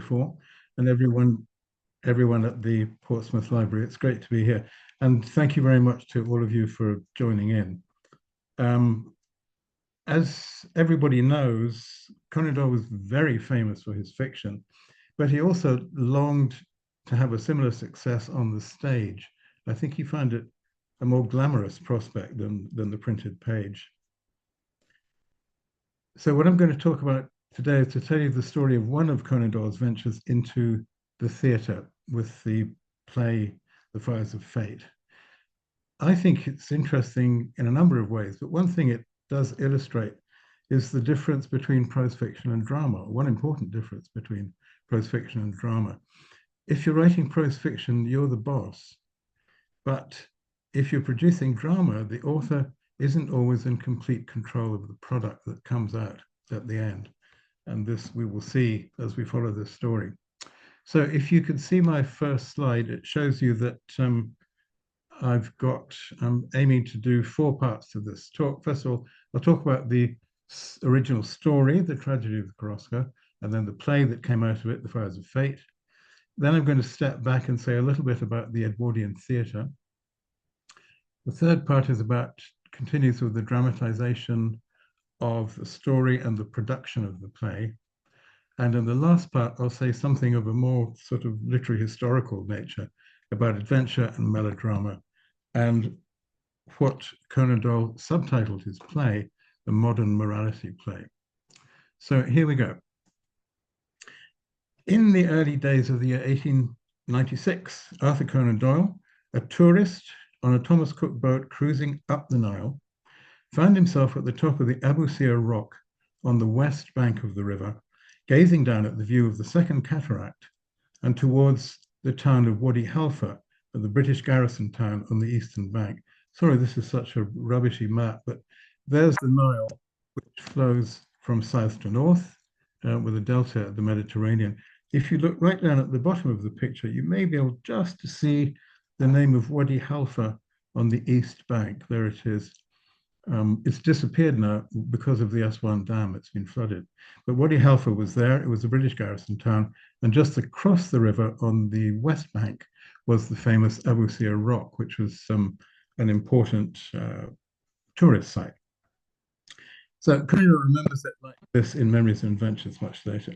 before, and everyone at the Portsmouth Library. It's great to be here. And thank you very much to all of you for joining in. As everybody knows, Conan Doyle was very famous for his fiction, but he also longed to have a similar success on the stage. I think he found it a more glamorous prospect than the printed page. So what I'm going to talk about today is to tell you the story of one of Conan Doyle's ventures into the theatre with the play The Fires of Fate. I think it's interesting in a number of ways, but one thing it does illustrate is the difference between prose fiction and drama, one important difference between prose fiction and drama. If you're writing prose fiction, you're the boss. But if you're producing drama, the author isn't always in complete control of the product that comes out at the end. And this we will see as we follow this story. So if you could see my first slide, it shows you that I'm aiming to do 4 parts to this talk. First of all, I'll talk about the original story, The Tragedy of the Korosko, and then the play that came out of it, The Fires of Fate. Then I'm going to step back and say a little bit about the Edwardian theatre. The third part continues with the dramatization of the story and the production of the play. And in the last part, I'll say something of a more sort of literary historical nature about adventure and melodrama and what Conan Doyle subtitled his play, The Modern Morality Play. So here we go. In the early days of the year 1896, Arthur Conan Doyle, a tourist on a Thomas Cook boat cruising up the Nile, found himself at the top of the Abu Sir rock on the west bank of the river, gazing down at the view of the Second Cataract and towards the town of Wadi Halfa, the British garrison town on the eastern bank. Sorry, this is such a rubbishy map, but there's the Nile, which flows from south to north with a delta at the Mediterranean. If you look right down at the bottom of the picture, you may be able just to see the name of Wadi Halfa on the east bank. There it is. It's disappeared now because of the Aswan Dam. It's been flooded. But Wadi Halfa was there. It was a British garrison town. And just across the river on the west bank was the famous Abu Sir Rock, which was an important tourist site. So Conan remembers it like this in Memories and Adventures much later.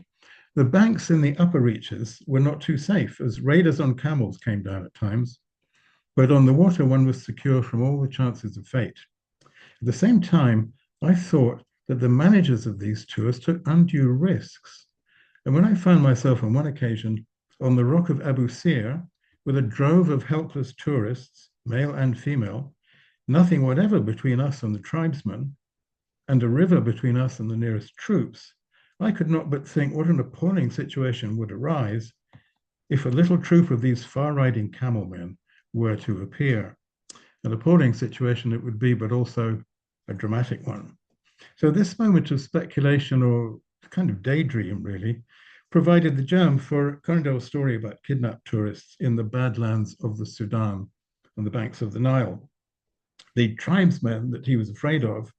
The banks in the upper reaches were not too safe, as raiders on camels came down at times. But on the water, one was secure from all the chances of fate. At the same time, I thought that the managers of these tours took undue risks. And when I found myself on one occasion on the rock of Abu Sir with a drove of helpless tourists, male and female, nothing whatever between us and the tribesmen, and a river between us and the nearest troops, I could not but think what an appalling situation would arise if a little troop of these far-riding camel men were to appear. An appalling situation it would be, but also a dramatic one. So this moment of speculation, or kind of daydream really, provided the germ for Conan Doyle's story about kidnapped tourists in the Badlands of the Sudan on the banks of the Nile. The tribesmen that he was afraid of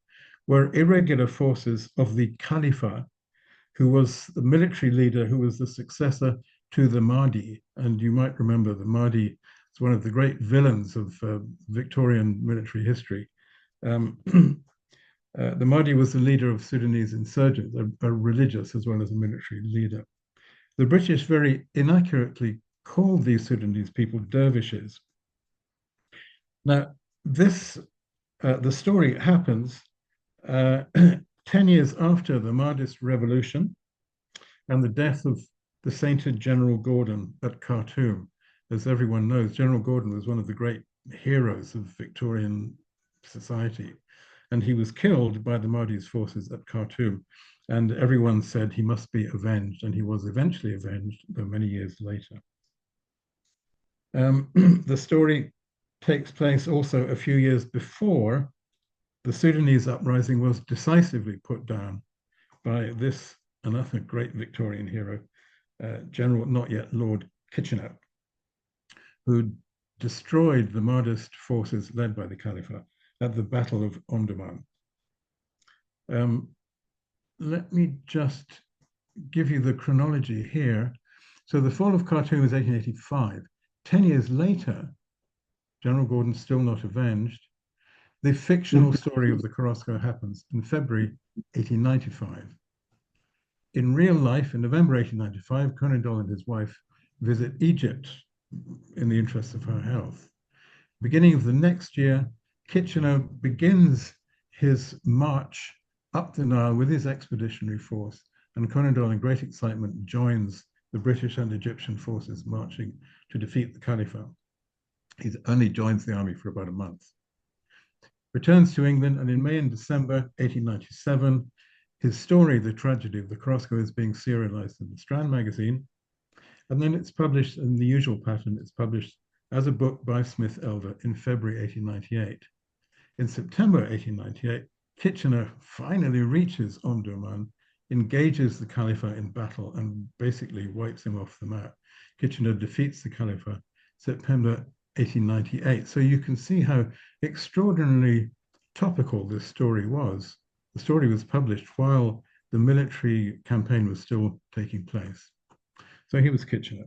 were irregular forces of the Khalifa, who was the military leader who was the successor to the Mahdi. And you might remember the Mahdi is one of the great villains of Victorian military history. The Mahdi was the leader of Sudanese insurgents, a religious as well as a military leader. The British very inaccurately called these Sudanese people dervishes. Now, the story happens 10 years after the Mahdist revolution and the death of the sainted General Gordon at Khartoum. As everyone knows, General Gordon was one of the great heroes of Victorian society, and he was killed by the Mahdi's forces at Khartoum, and everyone said he must be avenged, and he was eventually avenged, though many years later. The story takes place also a few years before the Sudanese uprising was decisively put down by this another great Victorian hero, General, not yet Lord Kitchener, who destroyed the Mahdist forces led by the Khalifa at the Battle of Omdurman. Let me just give you the chronology here. So the fall of Khartoum was 1885. 10 years later, General Gordon's still not avenged. The fictional story of the Korosko happens in February 1895. In real life, in November 1895, Conan Doyle and his wife visit Egypt in the interests of her health. Beginning of the next year, Kitchener begins his march up the Nile with his expeditionary force, and Conan Doyle, in great excitement, joins the British and Egyptian forces marching to defeat the Khalifa. He only joins the army for about a month. Returns to England, and in May and December 1897, his story, The Tragedy of the Korosko, is being serialized in the Strand magazine, and then it's published in the usual pattern. It's published as a book by Smith Elder in February 1898. In September 1898, Kitchener finally reaches Omdurman, engages the Khalifa in battle, and basically wipes him off the map. Kitchener defeats the Khalifa September 1898. So you can see how extraordinarily topical this story was. The story was published while the military campaign was still taking place. So he was Kitchener.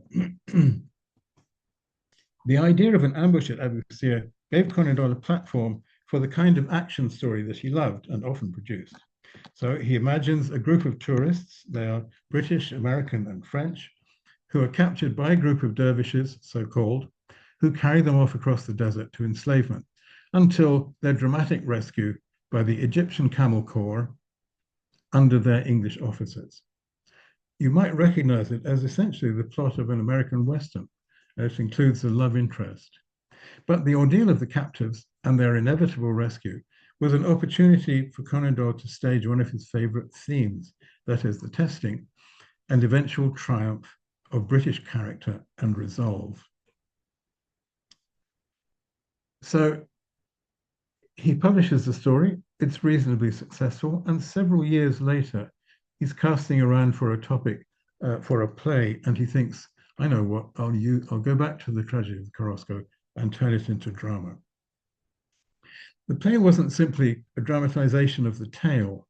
The idea of an ambush at Abu Sir gave Conan Doyle a platform for the kind of action story that he loved and often produced. So he imagines a group of tourists, they are British, American, and French, who are captured by a group of dervishes, so-called, who carry them off across the desert to enslavement until their dramatic rescue by the Egyptian Camel Corps under their English officers. You might recognize it as essentially the plot of an American Western. It includes a love interest. But the ordeal of the captives and their inevitable rescue was an opportunity for Conan Doyle to stage one of his favorite themes, that is, the testing and eventual triumph of British character and resolve. So he publishes the story, it's reasonably successful, and several years later, he's casting around for a topic for a play, and he thinks, I know what, I'll go back to the tragedy of the Korosko and turn it into drama. The play wasn't simply a dramatization of the tale.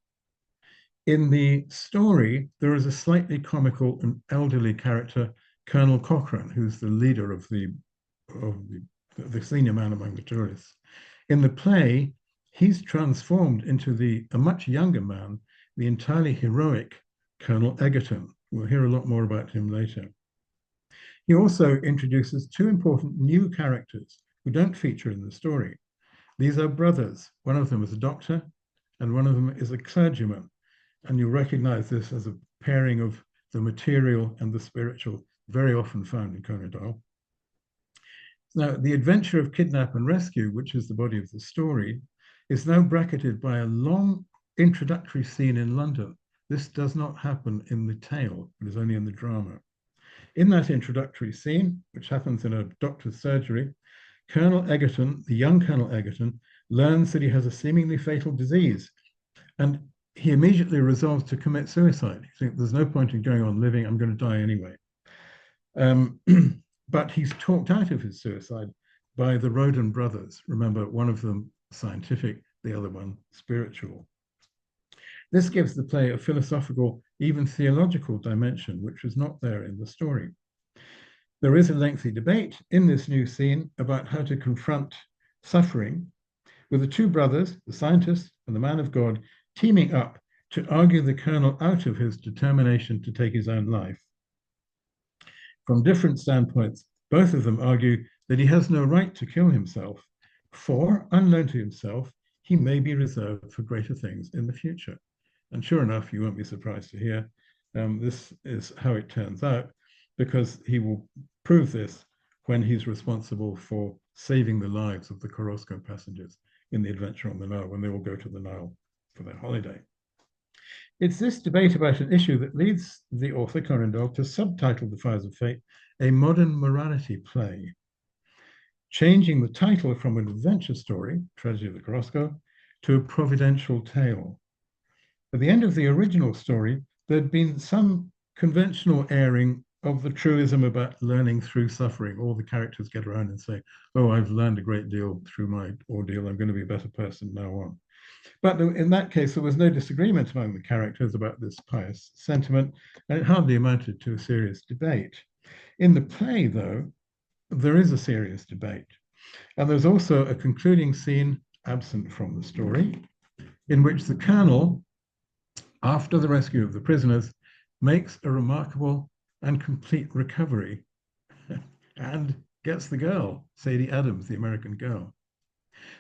In the story, there is a slightly comical and elderly character, Colonel Cochrane, who's the leader of the senior man among the tourists. In the play, he's transformed into a much younger man, the entirely heroic Colonel Egerton. We'll hear a lot more about him later. He also introduces two important new characters who don't feature in the story. These are brothers. One of them is a doctor, and one of them is a clergyman. And you'll recognize this as a pairing of the material and the spiritual, very often found in Conan Doyle. Now, the adventure of kidnap and rescue, which is the body of the story, is now bracketed by a long introductory scene in London. This does not happen in the tale, it is only in the drama. In that introductory scene, which happens in a doctor's surgery, Colonel Egerton, the young Colonel Egerton, learns that he has a seemingly fatal disease, and he immediately resolves to commit suicide. He thinks there's no point in going on living, I'm going to die anyway. But he's talked out of his suicide by the Roden brothers. Remember, one of them scientific, the other one spiritual. This gives the play a philosophical, even theological dimension, which was not there in the story. There is a lengthy debate in this new scene about how to confront suffering, with the two brothers, the scientist and the man of God, teaming up to argue the colonel out of his determination to take his own life. From different standpoints, both of them argue that he has no right to kill himself, for, unknown to himself, he may be reserved for greater things in the future. And sure enough, you won't be surprised to hear this is how it turns out, because he will prove this when he's responsible for saving the lives of the Korosko passengers in the adventure on the Nile, when they will go to the Nile for their holiday. It's this debate about an issue that leads the author, Conan Doyle, to subtitle The Fires of Fate, a modern morality play, changing the title from an adventure story, Tragedy of the Korosko, to a providential tale. At the end of the original story, there'd been some conventional airing of the truism about learning through suffering. All the characters get around and say, oh, I've learned a great deal through my ordeal. I'm going to be a better person now on. But in that case, there was no disagreement among the characters about this pious sentiment, and it hardly amounted to a serious debate. In the play, though, there is a serious debate. And there's also a concluding scene absent from the story in which the colonel, after the rescue of the prisoners, makes a remarkable and complete recovery and gets the girl, Sadie Adams, the American girl.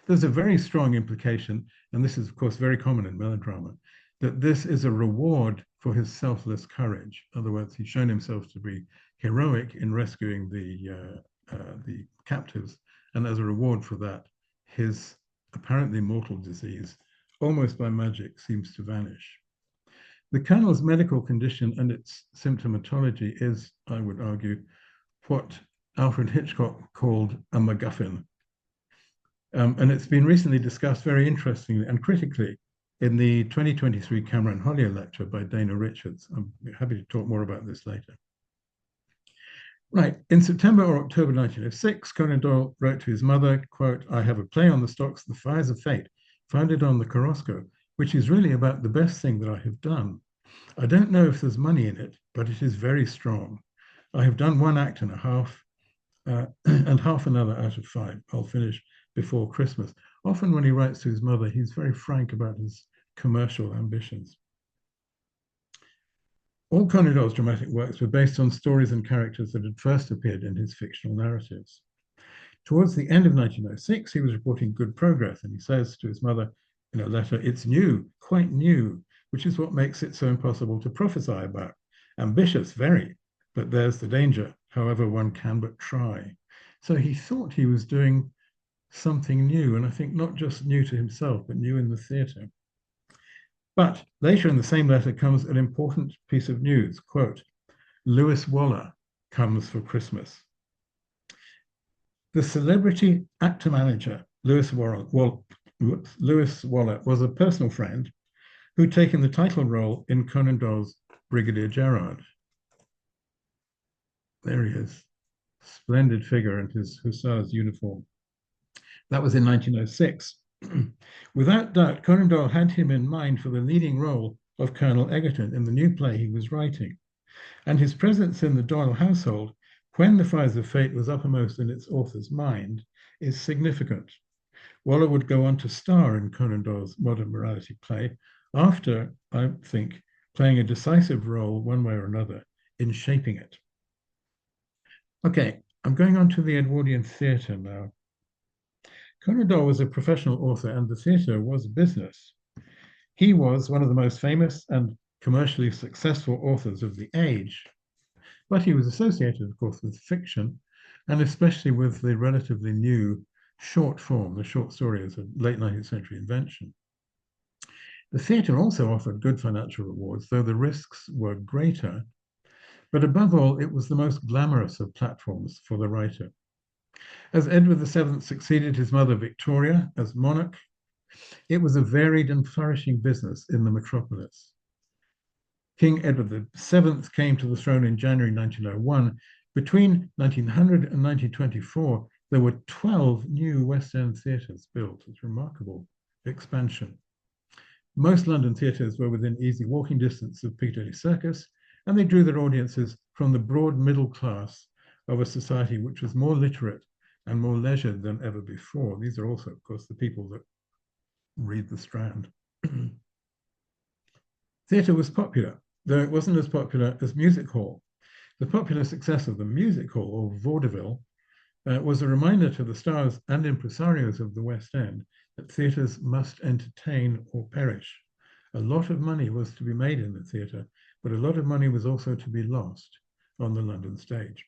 There's a very strong implication, and this is, of course, very common in melodrama, that this is a reward for his selfless courage. In other words, he's shown himself to be heroic in rescuing the captives, and as a reward for that, his apparently mortal disease, almost by magic, seems to vanish. The colonel's medical condition and its symptomatology is, I would argue, what Alfred Hitchcock called a MacGuffin. And it's been recently discussed very interestingly and critically in the 2023 Cameron Hollier lecture by Dana Richards. I'm happy to talk more about this later. Right, in September or October 1906, Conan Doyle wrote to his mother, quote, "I have a play on the stocks, The Fires of Fate, founded on the Korosko, which is really about the best thing that I have done. I don't know if there's money in it, but it is very strong. I have done one act and a half, and half another out of 5. I'll finish before Christmas." Often when he writes to his mother, he's very frank about his commercial ambitions. All Conan Doyle's dramatic works were based on stories and characters that had first appeared in his fictional narratives. Towards the end of 1906, he was reporting good progress, and he says to his mother in a letter, "It's new, quite new, which is what makes it so impossible to prophesy about. Ambitious, very, but there's the danger, however one can but try." So he thought he was doing something new, and I think not just new to himself, but new in the theatre. But later in the same letter comes an important piece of news, quote, "Lewis Waller comes for Christmas." The celebrity actor manager, Lewis Waller, was a personal friend who'd taken the title role in Conan Doyle's Brigadier Gerard. There he is, splendid figure in his hussar's uniform. That was in 1906. Without doubt, Conan Doyle had him in mind for the leading role of Colonel Egerton in the new play he was writing. And his presence in the Doyle household, when The Fires of Fate was uppermost in its author's mind, is significant. Waller would go on to star in Conan Doyle's modern morality play after, I think, playing a decisive role one way or another in shaping it. Okay, I'm going on to the Edwardian theatre now. Conan Doyle was a professional author, and the theatre was business. He was one of the most famous and commercially successful authors of the age, but he was associated, of course, with fiction, and especially with the relatively new short form. The short story is a late 19th century invention. The theatre also offered good financial rewards, though the risks were greater. But above all, it was the most glamorous of platforms for the writer. As Edward VII succeeded his mother Victoria as monarch, it was a varied and flourishing business in the metropolis. King Edward VII came to the throne in January 1901. Between 1900 and 1924, there were 12 new West End theatres built. It's remarkable expansion. Most London theatres were within easy walking distance of Piccadilly Circus, and they drew their audiences from the broad middle class of a society which was more literate and more leisured than ever before. These are also, of course, the people that read the Strand. Theatre was popular, though it wasn't as popular as music hall. The popular success of the music hall, or vaudeville, was a reminder to the stars and impresarios of the West End that theatres must entertain or perish. A lot of money was to be made in the theatre, but a lot of money was also to be lost on the London stage.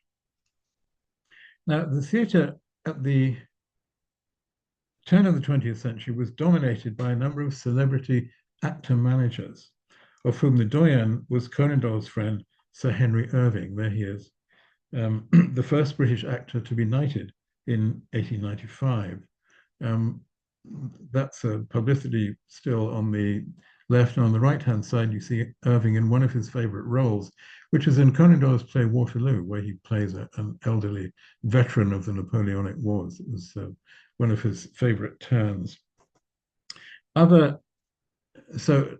Now, the theatre at the turn of the 20th century was dominated by a number of celebrity actor managers, of whom the doyen was Conan Doyle's friend, Sir Henry Irving. There he is, the first British actor to be knighted in 1895. That's a publicity still on the left, and on the right-hand side, you see Irving in one of his favorite roles, which is in Conan Doyle's play Waterloo, where he plays an elderly veteran of the Napoleonic Wars. It was one of his favorite turns. So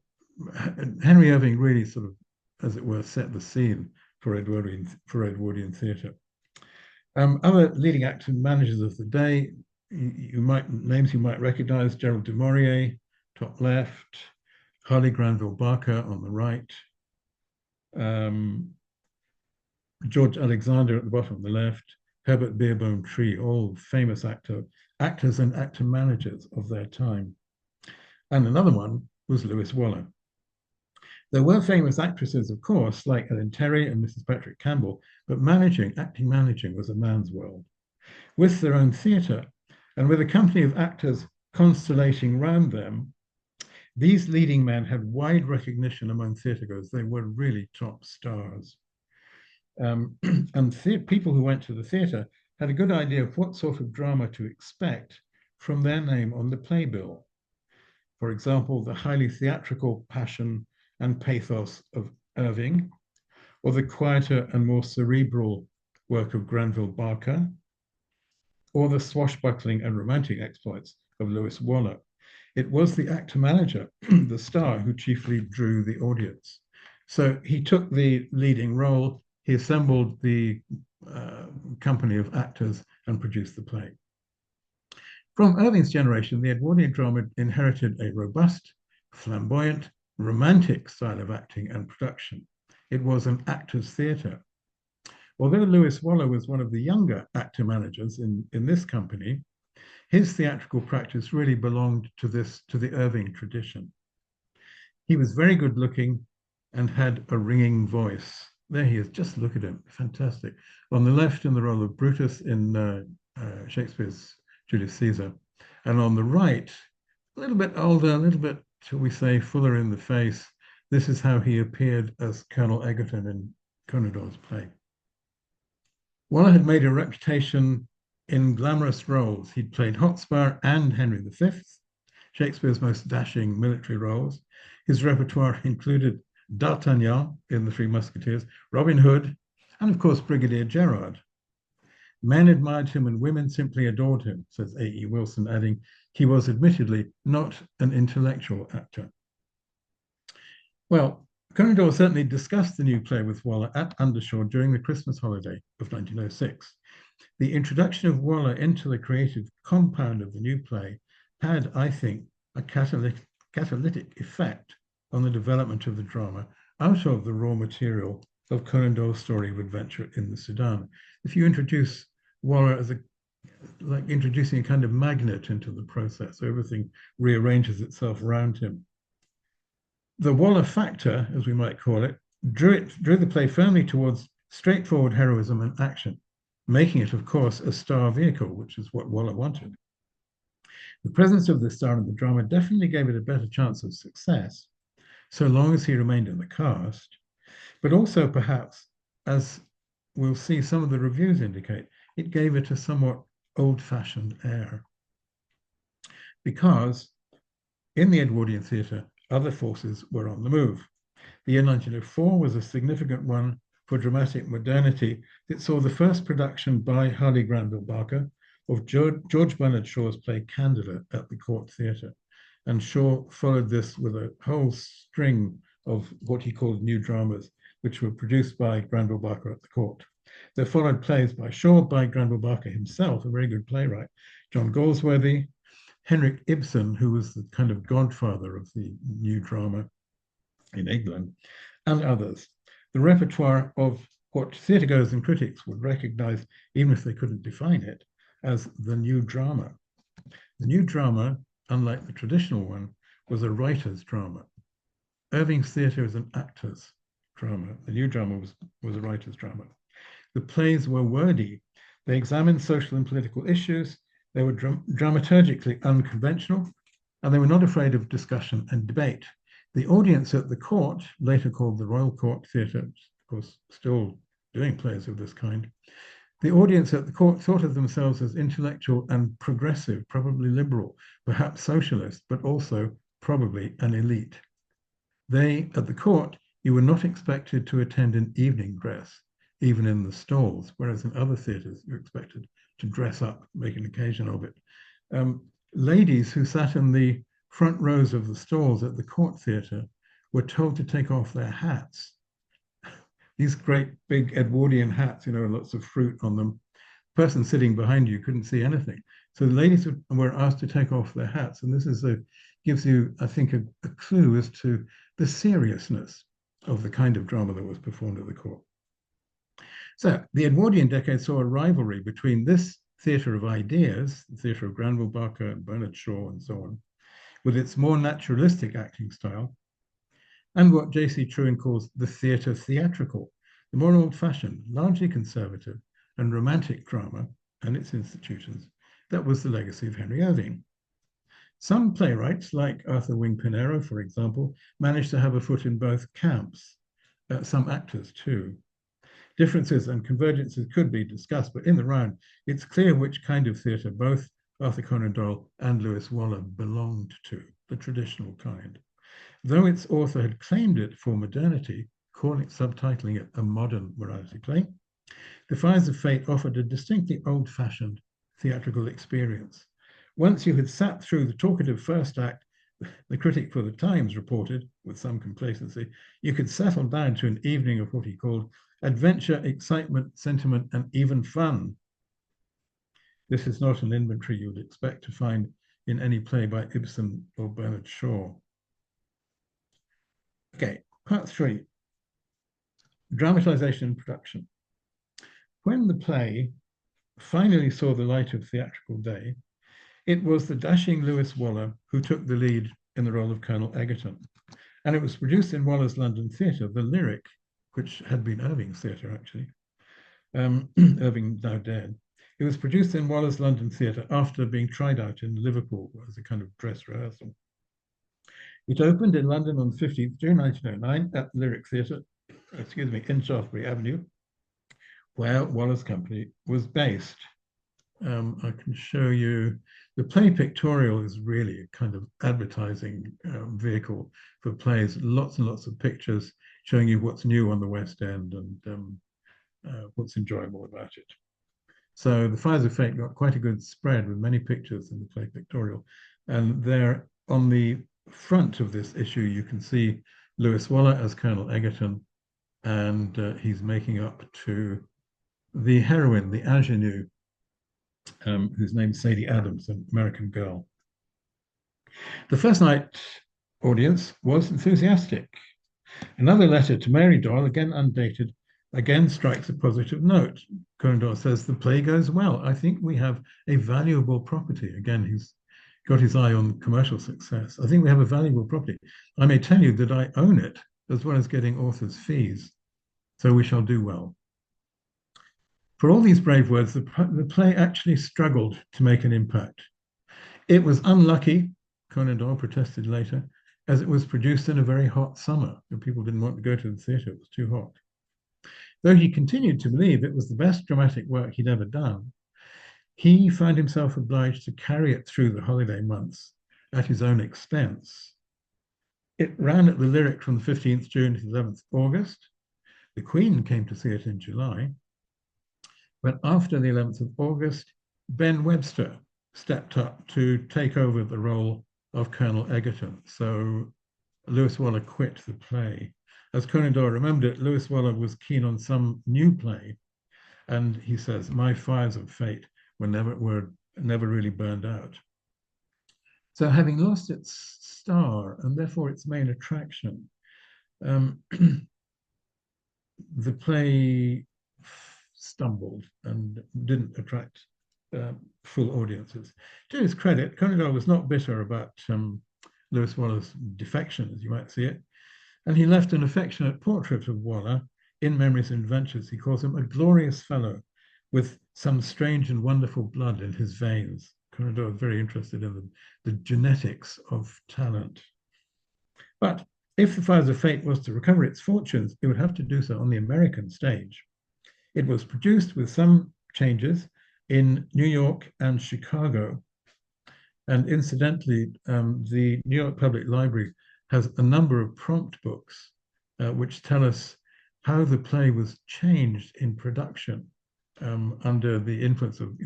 Henry Irving really sort of, as it were, set the scene for Edwardian theatre. Other leading actors and managers of the day, names you might recognize: Gerald du Maurier, top left, Harley Granville Barker on the right, George Alexander at the bottom of the left, Herbert Beerbohm Tree, all famous actors and actor managers of their time. And another one was Lewis Waller. There were famous actresses, of course, like Ellen Terry and Mrs. Patrick Campbell, but acting managing was a man's world. With their own theatre and with a company of actors constellating round them, these leading men had wide recognition among theatregoers. They were really top stars. And people who went to the theatre had a good idea of what sort of drama to expect from their name on the playbill. For example, the highly theatrical passion and pathos of Irving, or the quieter and more cerebral work of Granville Barker, or the swashbuckling and romantic exploits of Lewis Waller. It was the actor-manager, the star, who chiefly drew the audience. So he took the leading role, he assembled the company of actors and produced the play. From Irving's generation, the Edwardian drama inherited a robust, flamboyant, romantic style of acting and production. It was an actor's theatre. Although Lewis Waller was one of the younger actor managers in this company, his theatrical practice really belonged to the Irving tradition. He was very good looking and had a ringing voice. There he is, just look at him, fantastic. On the left in the role of Brutus in Shakespeare's Julius Caesar, and on the right, a little bit older, a little bit, shall we say, fuller in the face. This is how he appeared as Colonel Egerton in Conan Doyle's play. Waller had made a reputation in glamorous roles. He'd played Hotspur and Henry V, Shakespeare's most dashing military roles. His repertoire included D'Artagnan in The Three Musketeers, Robin Hood, and of course Brigadier Gerard. Men admired him and women simply adored him, says A.E. Wilson, adding, he was admittedly not an intellectual actor. Well, Conan Doyle certainly discussed the new play with Waller at Undershaw during the Christmas holiday of 1906. The introduction of Waller into the creative compound of the new play had, I think, a catalytic effect on the development of the drama out of the raw material of Conan Doyle's story of adventure in the Sudan. If you introduce Waller as like introducing a kind of magnet into the process, so everything rearranges itself around him. The Waller factor, as we might call it, drew the play firmly towards straightforward heroism and action, making it, of course, a star vehicle, which is what Waller wanted. The presence of the star in the drama definitely gave it a better chance of success, so long as he remained in the cast, but also perhaps, as we'll see some of the reviews indicate, it gave it a somewhat old-fashioned air. Because in the Edwardian theatre, other forces were on the move. The year 1904 was a significant one for dramatic modernity. It saw the first production by Harley Granville Barker of George Bernard Shaw's play Candida at the Court Theatre. And Shaw followed this with a whole string of what he called new dramas, which were produced by Granville Barker at the court. There followed plays by Shaw, by Granville Barker himself, a very good playwright, John Galsworthy, Henrik Ibsen, who was the kind of godfather of the new drama in England, and others. The repertoire of what theatregoers and critics would recognize, even if they couldn't define it, as the new drama. The new drama, unlike the traditional one, was a writer's drama. Irving's theatre is an actor's drama. The new drama was a writer's drama. The plays were wordy. They examined social and political issues. They were dramaturgically unconventional, and they were not afraid of discussion and debate. The audience at the court, later called the Royal Court Theatre, of course, still doing plays of this kind, the audience at the court thought of themselves as intellectual and progressive, probably liberal, perhaps socialist, but also probably an elite. They, at the court, you were not expected to attend in evening dress, even in the stalls, whereas in other theatres, you're expected to dress up, make an occasion of it. Ladies who sat in the front rows of the stalls at the court theatre were told to take off their hats. these great big Edwardian hats, lots of fruit on them. The person sitting behind you couldn't see anything. So the ladies were asked to take off their hats. And this gives you, I think, a clue as to the seriousness of the kind of drama that was performed at the court. So the Edwardian decade saw a rivalry between this theatre of ideas, the theatre of Granville Barker and Bernard Shaw and so on, with its more naturalistic acting style, and what J.C. Trewin calls the theatre theatrical, the more old-fashioned, largely conservative and romantic drama and its institutions that was the legacy of Henry Irving. Some playwrights, like Arthur Wing Pinero, for example, managed to have a foot in both camps, some actors too. Differences and convergences could be discussed, but in the round, it's clear which kind of theatre both Arthur Conan Doyle and Lewis Waller belonged to, the traditional kind. Though its author had claimed it for modernity, subtitling it a modern morality play, The Fires of Fate offered a distinctly old-fashioned theatrical experience. Once you had sat through the talkative first act, the critic for the Times reported, with some complacency, you could settle down to an evening of what he called adventure, excitement, sentiment, and even fun. This is not an inventory you would expect to find in any play by Ibsen or Bernard Shaw. Okay, part 3, dramatization and production. When the play finally saw the light of theatrical day, it was the dashing Lewis Waller who took the lead in the role of Colonel Egerton. And it was produced in Waller's London Theatre, the Lyric, which had been Irving's theatre, actually. Irving now dead. It was produced in Waller's London Theatre after being tried out in Liverpool as a kind of dress rehearsal. It opened in London on 15th June 1909 at the Lyric Theatre, in Shaftesbury Avenue, where Waller's company was based. I can show you, the play pictorial is really a kind of advertising vehicle for plays, lots and lots of pictures showing you what's new on the West End and what's enjoyable about it. So The Fires of Fate got quite a good spread with many pictures in the play pictorial. And there on the front of this issue, you can see Lewis Waller as Colonel Egerton, and he's making up to the heroine, the ingenue, whose name is Sadie Adams, an American girl. The first night audience was enthusiastic. Another letter to Mary Doyle, again undated, again strikes a positive note. Conan Doyle says, the play goes well. I think we have a valuable property. Again, he's got his eye on commercial success. I think we have a valuable property. I may tell you that I own it, as well as getting authors' fees. So we shall do well. For all these brave words, the play actually struggled to make an impact. It was unlucky, Conan Doyle protested later, as it was produced in a very hot summer, and people didn't want to go to the theatre, it was too hot. Though he continued to believe it was the best dramatic work he'd ever done, he found himself obliged to carry it through the holiday months at his own expense. It ran at the Lyric from the 15th June to the 11th August. The Queen came to see it in July. But after the 11th of August, Ben Webster stepped up to take over the role of Colonel Egerton. So Lewis Waller quit the play. As Conan Doyle remembered it, Lewis Waller was keen on some new play. And he says, my Fires of Fate were never really burned out. So having lost its star and therefore its main attraction, the play stumbled and didn't attract full audiences. To his credit, Conan Doyle was not bitter about Lewis Waller's defection, as you might see it, and he left an affectionate portrait of Waller in Memories and Adventures. He calls him a glorious fellow with some strange and wonderful blood in his veins. Conan Doyle was very interested in the genetics of talent. But if The Fires of Fate was to recover its fortunes, it would have to do so on the American stage. It was produced with some changes in New York and Chicago. And incidentally, the New York Public Library has a number of prompt books which tell us how the play was changed in production under the influence of,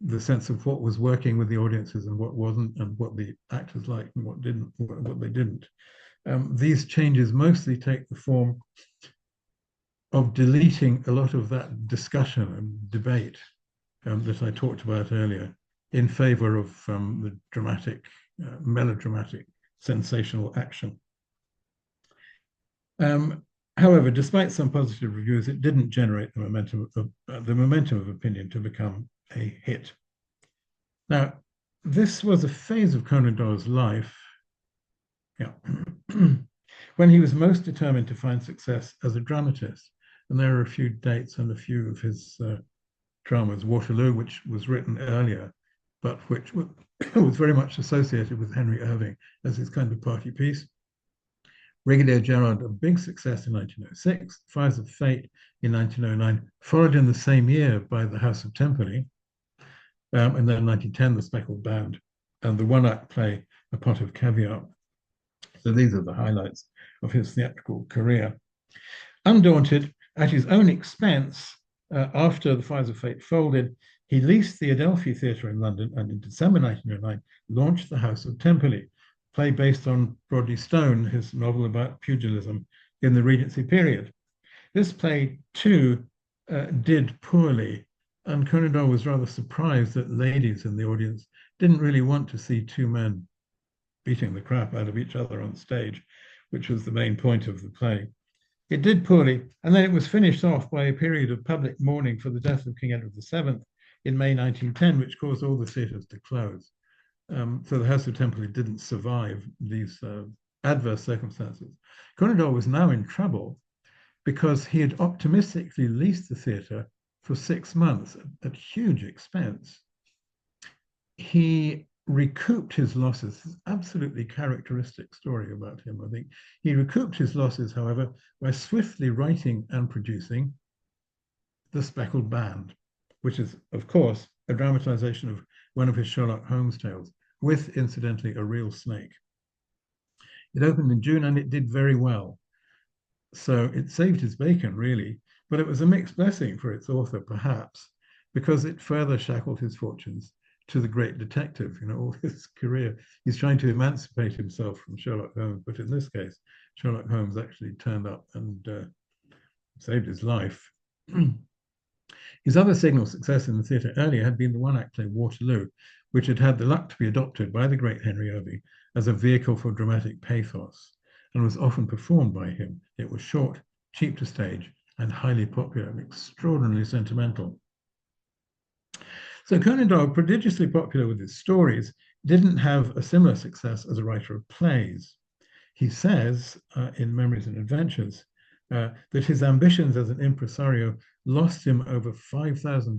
the sense of what was working with the audiences and what wasn't, and what the actors liked and what they didn't. These changes mostly take the form of deleting a lot of that discussion and debate that I talked about earlier in favor of the dramatic, melodramatic, sensational action. However, despite some positive reviews, it didn't generate the momentum of opinion to become a hit. Now, this was a phase of Conan Doyle's life, yeah, when he was most determined to find success as a dramatist. And there are a few dates and a few of his dramas. Waterloo, which was written earlier, but which was very much associated with Henry Irving as his kind of party piece. Brigadier Gerard, a big success in 1906, Fires of Fate in 1909, followed in the same year by The House of Temperley, and then 1910, The Speckled Band, and the one-act play, A Pot of Caviar. So these are the highlights of his theatrical career. Undaunted, at his own expense, after The Fires of Fate folded, he leased the Adelphi Theatre in London and in December 1909 launched The House of Temperley, play based on Rodney Stone, his novel about pugilism in the Regency period. This play, too, did poorly, and Conan Doyle was rather surprised that ladies in the audience didn't really want to see two men beating the crap out of each other on stage, which was the main point of the play. It did poorly, and then it was finished off by a period of public mourning for the death of King Edward VII in May 1910, which caused all the theatres to close. So the House of Temperley didn't survive these adverse circumstances. Conan Doyle was now in trouble because he had optimistically leased the theatre for 6 months at huge expense. He recouped his losses. Absolutely characteristic story about him, I think. He recouped his losses, however, by swiftly writing and producing The Speckled Band, which is, of course, a dramatization of one of his Sherlock Holmes tales, with, incidentally, a real snake. It opened in June and it did very well. So it saved his bacon, really, but it was a mixed blessing for its author, perhaps, because it further shackled his fortunes to the great detective. All his career, he's trying to emancipate himself from Sherlock Holmes, but in this case, Sherlock Holmes actually turned up and saved his life. His other signal success in the theatre earlier had been the one-act play Waterloo, which had had the luck to be adopted by the great Henry Irving as a vehicle for dramatic pathos and was often performed by him. It was short, cheap to stage, and highly popular and extraordinarily sentimental. So Conan Doyle, prodigiously popular with his stories, didn't have a similar success as a writer of plays. He says in Memories and Adventures that his ambitions as an impresario lost him over £5,000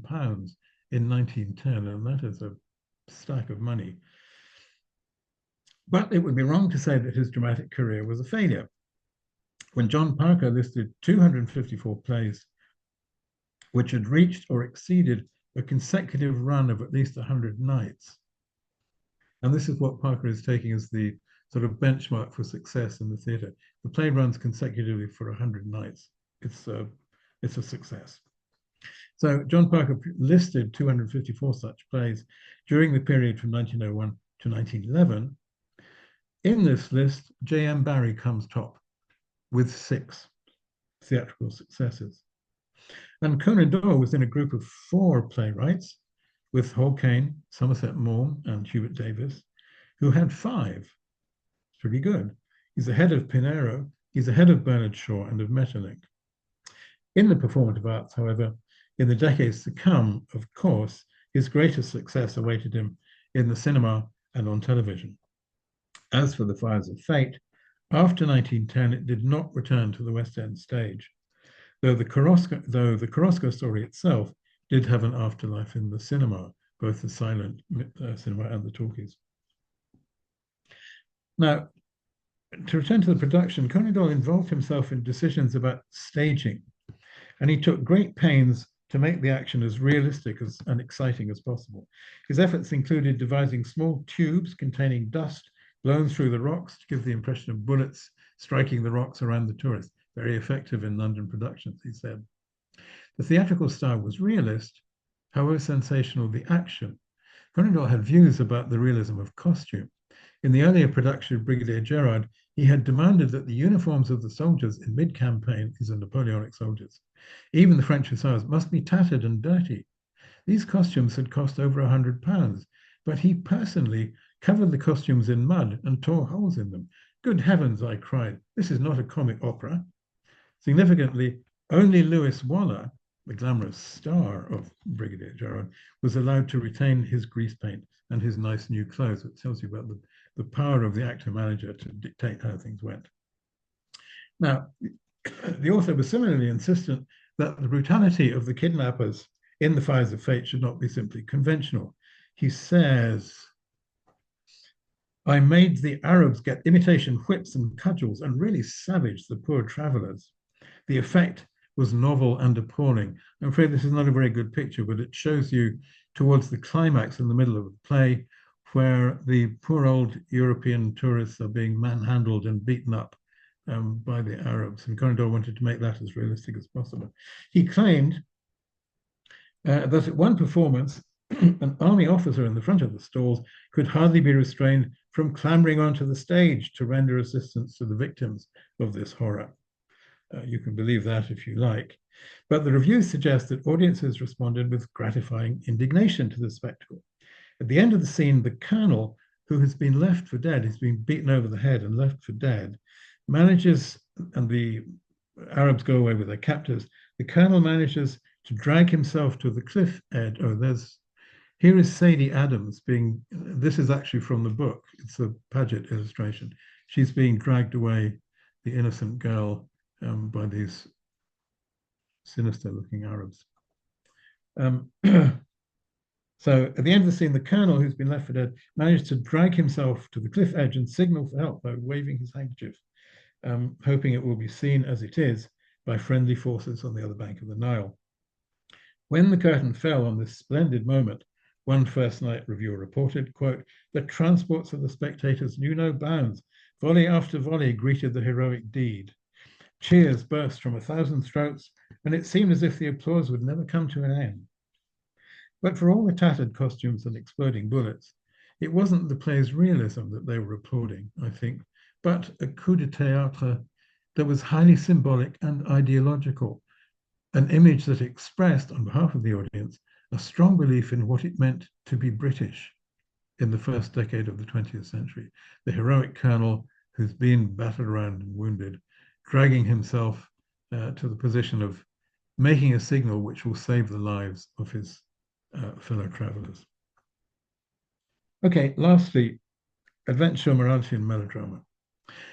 in 1910, and that is a stack of money. But it would be wrong to say that his dramatic career was a failure. When John Parker listed 254 plays which had reached or exceeded a consecutive run of at least 100 nights, and this is what Parker is taking as the sort of benchmark for success in the theatre. The play runs consecutively for 100 nights. It's a success. So John Parker listed 254 such plays during the period from 1901 to 1911. In this list, J.M. Barrie comes top with 6 theatrical successes. And Conan Doyle was in a group of 4 playwrights with Hall Caine, Somerset Maugham, and Hubert Davis, who had 5. Pretty good. He's ahead of Pinero, he's ahead of Bernard Shaw and of Maeterlinck. In the performative arts, however, in the decades to come, of course, his greatest success awaited him in the cinema and on television. As for The Fires of Fate, after 1910, it did not return to the West End stage, though the Korosko story itself did have an afterlife in the cinema, both the silent cinema and the talkies. Now, to return to the production, Conan Doyle involved himself in decisions about staging, and he took great pains to make the action as realistic and exciting as possible. His efforts included devising small tubes containing dust blown through the rocks to give the impression of bullets striking the rocks around the tourist. Very effective in London productions, he said. The theatrical style was realist, however sensational the action. Conan Doyle had views about the realism of costume. In the earlier production of Brigadier Gerard, he had demanded that the uniforms of the soldiers in mid-campaign, these are Napoleonic soldiers, even the French hussars, must be tattered and dirty. These costumes had cost over £100, but he personally covered the costumes in mud and tore holes in them. Good heavens, I cried, this is not a comic opera. Significantly, only Lewis Waller, the glamorous star of Brigadier General, was allowed to retain his grease paint and his nice new clothes. It tells you about the power of the actor manager to dictate how things went. Now, the author was similarly insistent that the brutality of the kidnappers in the Fires of Fate should not be simply conventional. He says, I made the Arabs get imitation whips and cudgels and really savaged the poor travelers. The effect was novel and appalling. I'm afraid this is not a very good picture, but it shows you towards the climax in the middle of the play where the poor old European tourists are being manhandled and beaten up by the Arabs. And Conan Doyle wanted to make that as realistic as possible. He claimed that at one performance, an army officer in the front of the stalls could hardly be restrained from clambering onto the stage to render assistance to the victims of this horror. You can believe that if you like. But the reviews suggest that audiences responded with gratifying indignation to the spectacle. At the end of the scene, the colonel, who has been left for dead, he's been beaten over the head and left for dead, manages, and the Arabs go away with their captives, the colonel manages to drag himself to the cliff edge. Here is Sadie Adams being, this is actually from the book, it's a Paget illustration. She's being dragged away, the innocent girl, by these sinister looking Arabs. So at the end of the scene, the colonel, who's been left for dead, managed to drag himself to the cliff edge and signal for help by waving his handkerchief, hoping it will be seen as it is by friendly forces on the other bank of the Nile. When the curtain fell on this splendid moment, one first night reviewer reported, quote, the transports of the spectators knew no bounds. Volley after volley greeted the heroic deed. Cheers burst from 1,000 throats, and it seemed as if the applause would never come to an end. But for all the tattered costumes and exploding bullets, it wasn't the play's realism that they were applauding, I think, but a coup de théâtre that was highly symbolic and ideological, an image that expressed, on behalf of the audience, a strong belief in what it meant to be British in the first decade of the 20th century. The heroic colonel who's been battered around and wounded, dragging himself to the position of making a signal which will save the lives of his fellow travelers. Okay, lastly, adventure, morality, and melodrama.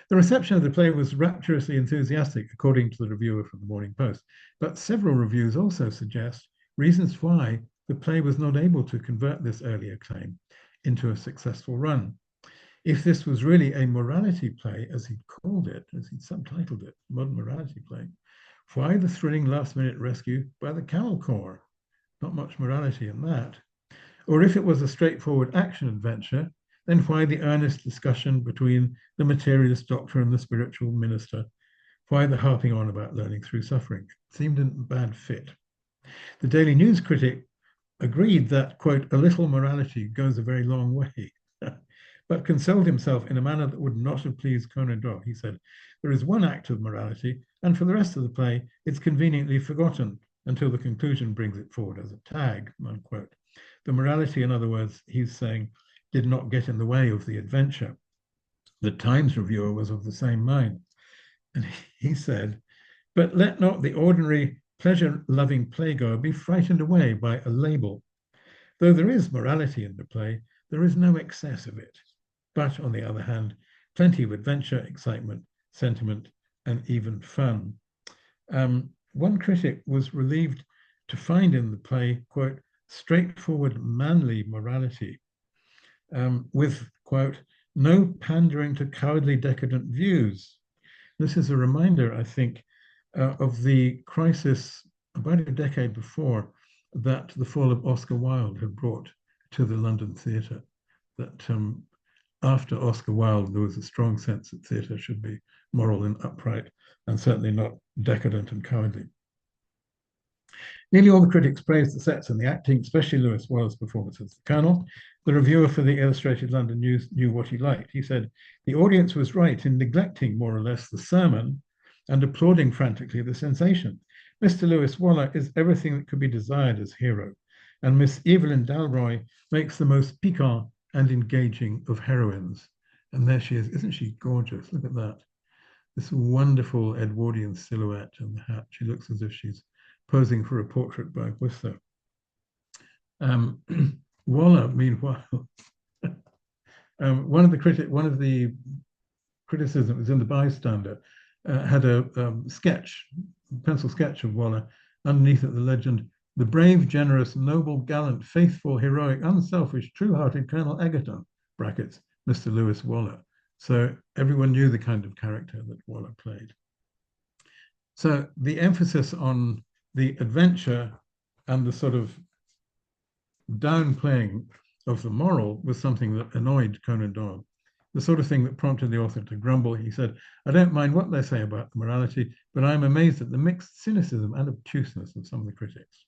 The reception of the play was rapturously enthusiastic, according to the reviewer from the Morning Post, but several reviews also suggest reasons why the play was not able to convert this early acclaim into a successful run. If this was really a morality play, as he called it, as he subtitled it, modern morality play, why the thrilling last-minute rescue by the Camel Corps? Not much morality in that. Or if it was a straightforward action adventure, then why the earnest discussion between the materialist doctor and the spiritual minister? Why the harping on about learning through suffering? It seemed a bad fit. The Daily News critic agreed that, quote, a little morality goes a very long way, but consoled himself in a manner that would not have pleased Conan Doyle. He said, there is one act of morality, and for the rest of the play, it's conveniently forgotten until the conclusion brings it forward as a tag, unquote. The morality, in other words, he's saying, did not get in the way of the adventure. The Times reviewer was of the same mind. And he said, but let not the ordinary pleasure-loving playgoer be frightened away by a label. Though there is morality in the play, there is no excess of it. But on the other hand, plenty of adventure, excitement, sentiment, and even fun. One critic was relieved to find in the play, quote, straightforward manly morality with, quote, no pandering to cowardly decadent views. This is a reminder, I think, of the crisis about a decade before that the fall of Oscar Wilde had brought to the London theatre, that after Oscar Wilde, there was a strong sense that theatre should be moral and upright, and certainly not decadent and cowardly. Nearly all the critics praised the sets and the acting, especially Lewis Waller's performance as the Colonel. The reviewer for the Illustrated London News knew what he liked. He said, the audience was right in neglecting more or less the sermon and applauding frantically the sensation. Mr. Lewis Waller is everything that could be desired as hero, and Miss Evelyn Dalroy makes the most piquant and engaging of heroines. And there she is. Isn't she gorgeous? Look at that. This wonderful Edwardian silhouette and the hat. She looks as if she's posing for a portrait by Whistler. Waller, meanwhile, one of the criticisms in the Bystander had a pencil sketch of Waller. Underneath it, the legend: the brave, generous, noble, gallant, faithful, heroic, unselfish, true-hearted Colonel Egerton, brackets, Mr. Lewis Waller. So everyone knew the kind of character that Waller played. So the emphasis on the adventure and the sort of downplaying of the moral was something that annoyed Conan Doyle. The sort of thing that prompted the author to grumble. He said, I don't mind what they say about morality, but I'm amazed at the mixed cynicism and obtuseness of some of the critics.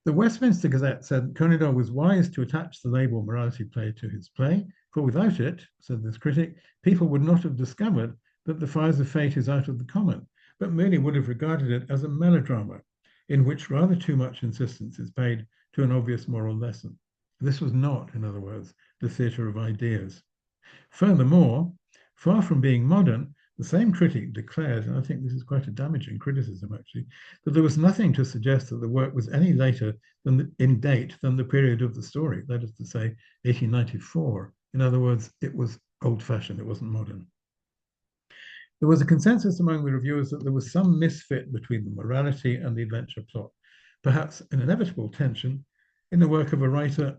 The Westminster Gazette said Conan Doyle was wise to attach the label morality play to his play, for without it, said this critic, people would not have discovered that The Fires of Fate is out of the common, but merely would have regarded it as a melodrama in which rather too much insistence is paid to an obvious moral lesson. This was not, in other words, the theatre of ideas. Furthermore, far from being modern, the same critic declared, and I think this is quite a damaging criticism actually, that there was nothing to suggest that the work was any later in date than the period of the story, that is to say, 1894. In other words, it was old-fashioned, it wasn't modern. There was a consensus among the reviewers that there was some misfit between the morality and the adventure plot, perhaps an inevitable tension in the work of a writer,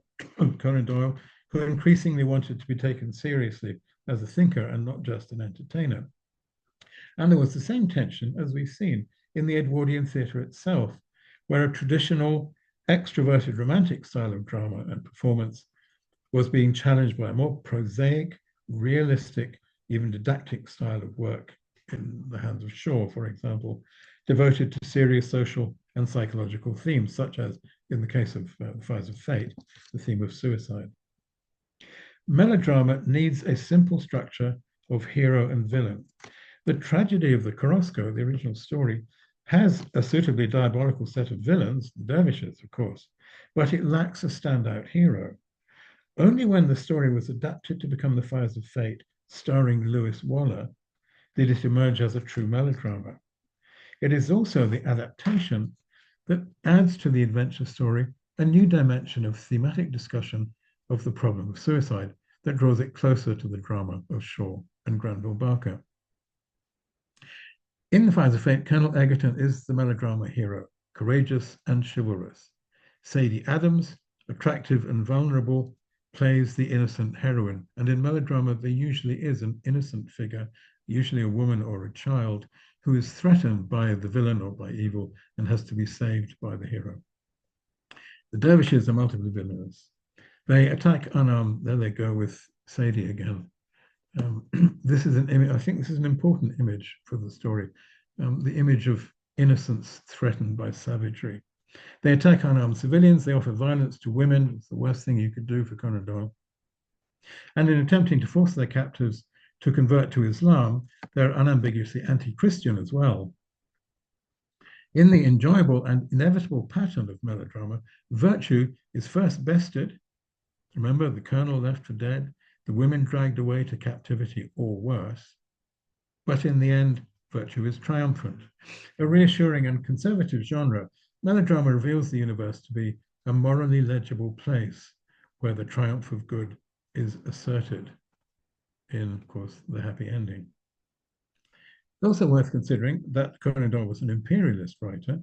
Conan Doyle, who increasingly wanted to be taken seriously as a thinker and not just an entertainer. And there was the same tension, as we've seen, in the Edwardian theatre itself, where a traditional extroverted romantic style of drama and performance was being challenged by a more prosaic, realistic, even didactic style of work in the hands of Shaw, for example, devoted to serious social and psychological themes, such as, in the case of The Fires of Fate, the theme of suicide. Melodrama needs a simple structure of hero and villain. The tragedy of the Korosko, the original story, has a suitably diabolical set of villains, the dervishes, of course, but it lacks a standout hero. Only when the story was adapted to become The Fires of Fate, starring Lewis Waller, did it emerge as a true melodrama. It is also the adaptation that adds to the adventure story a new dimension of thematic discussion of the problem of suicide that draws it closer to the drama of Shaw and Granville Barker. In The Fires of Fate, Colonel Egerton is the melodrama hero, courageous and chivalrous. Sadie Adams, attractive and vulnerable, plays the innocent heroine. And in melodrama, there usually is an innocent figure, usually a woman or a child, who is threatened by the villain or by evil and has to be saved by the hero. The dervishes are multiply villainous. They attack unarmed. There they go with Sadie again. This is an image, I think this is an important image for the story, the image of innocence threatened by savagery. They attack unarmed civilians, they offer violence to women, it's the worst thing you could do for Conan Doyle. And in attempting to force their captives to convert to Islam, they're unambiguously anti-Christian as well. In the enjoyable and inevitable pattern of melodrama, virtue is first bested. Remember, the colonel left for dead, the women dragged away to captivity or worse. But in the end, virtue is triumphant. A reassuring and conservative genre, melodrama reveals the universe to be a morally legible place where the triumph of good is asserted in, of course, the happy ending. It's also worth considering that Conan Doyle was an imperialist writer.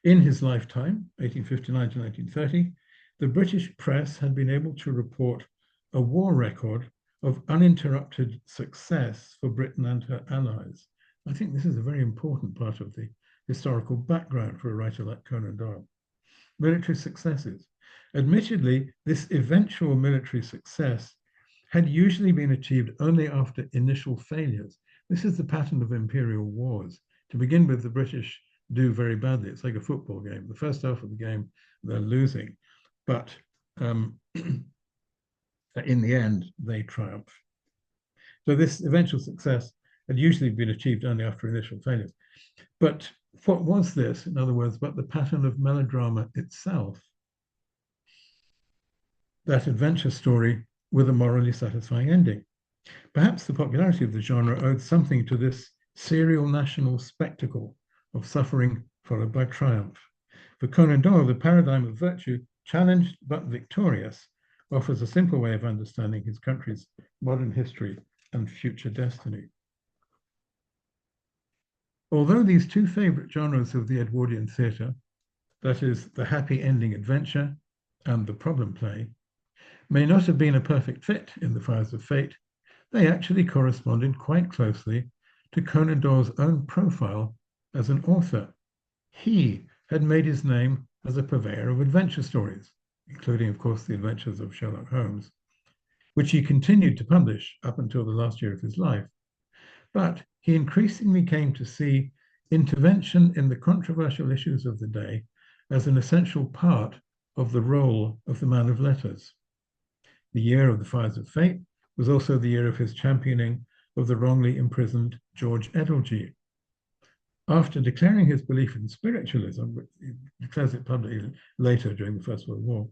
In his lifetime, 1859 to 1930, the British press had been able to report a war record of uninterrupted success for Britain and her allies. I think this is a very important part of the historical background for a writer like Conan Doyle. Military successes. Admittedly, this eventual military success had usually been achieved only after initial failures. This is the pattern of imperial wars. To begin with, the British do very badly. It's like a football game. The first half of the game, they're losing, but in the end, they triumph. So this eventual success had usually been achieved only after initial failures. But what was this, in other words, but the pattern of melodrama itself? That adventure story with a morally satisfying ending. Perhaps the popularity of the genre owed something to this serial national spectacle of suffering followed by triumph. For Conan Doyle, the paradigm of virtue, challenged but victorious, offers a simple way of understanding his country's modern history and future destiny. Although these two favorite genres of the Edwardian theatre, that is, the happy ending adventure and the problem play, may not have been a perfect fit in the Fires of Fate, they actually corresponded quite closely to Conan Doyle's own profile as an author. He had made his name as a purveyor of adventure stories, including, of course, the adventures of Sherlock Holmes, which he continued to publish up until the last year of his life. But he increasingly came to see intervention in the controversial issues of the day as an essential part of the role of the man of letters. The year of the Fires of Fate was also the year of his championing of the wrongly imprisoned George Edelgie. After declaring his belief in spiritualism, he declares it publicly later during the First World War,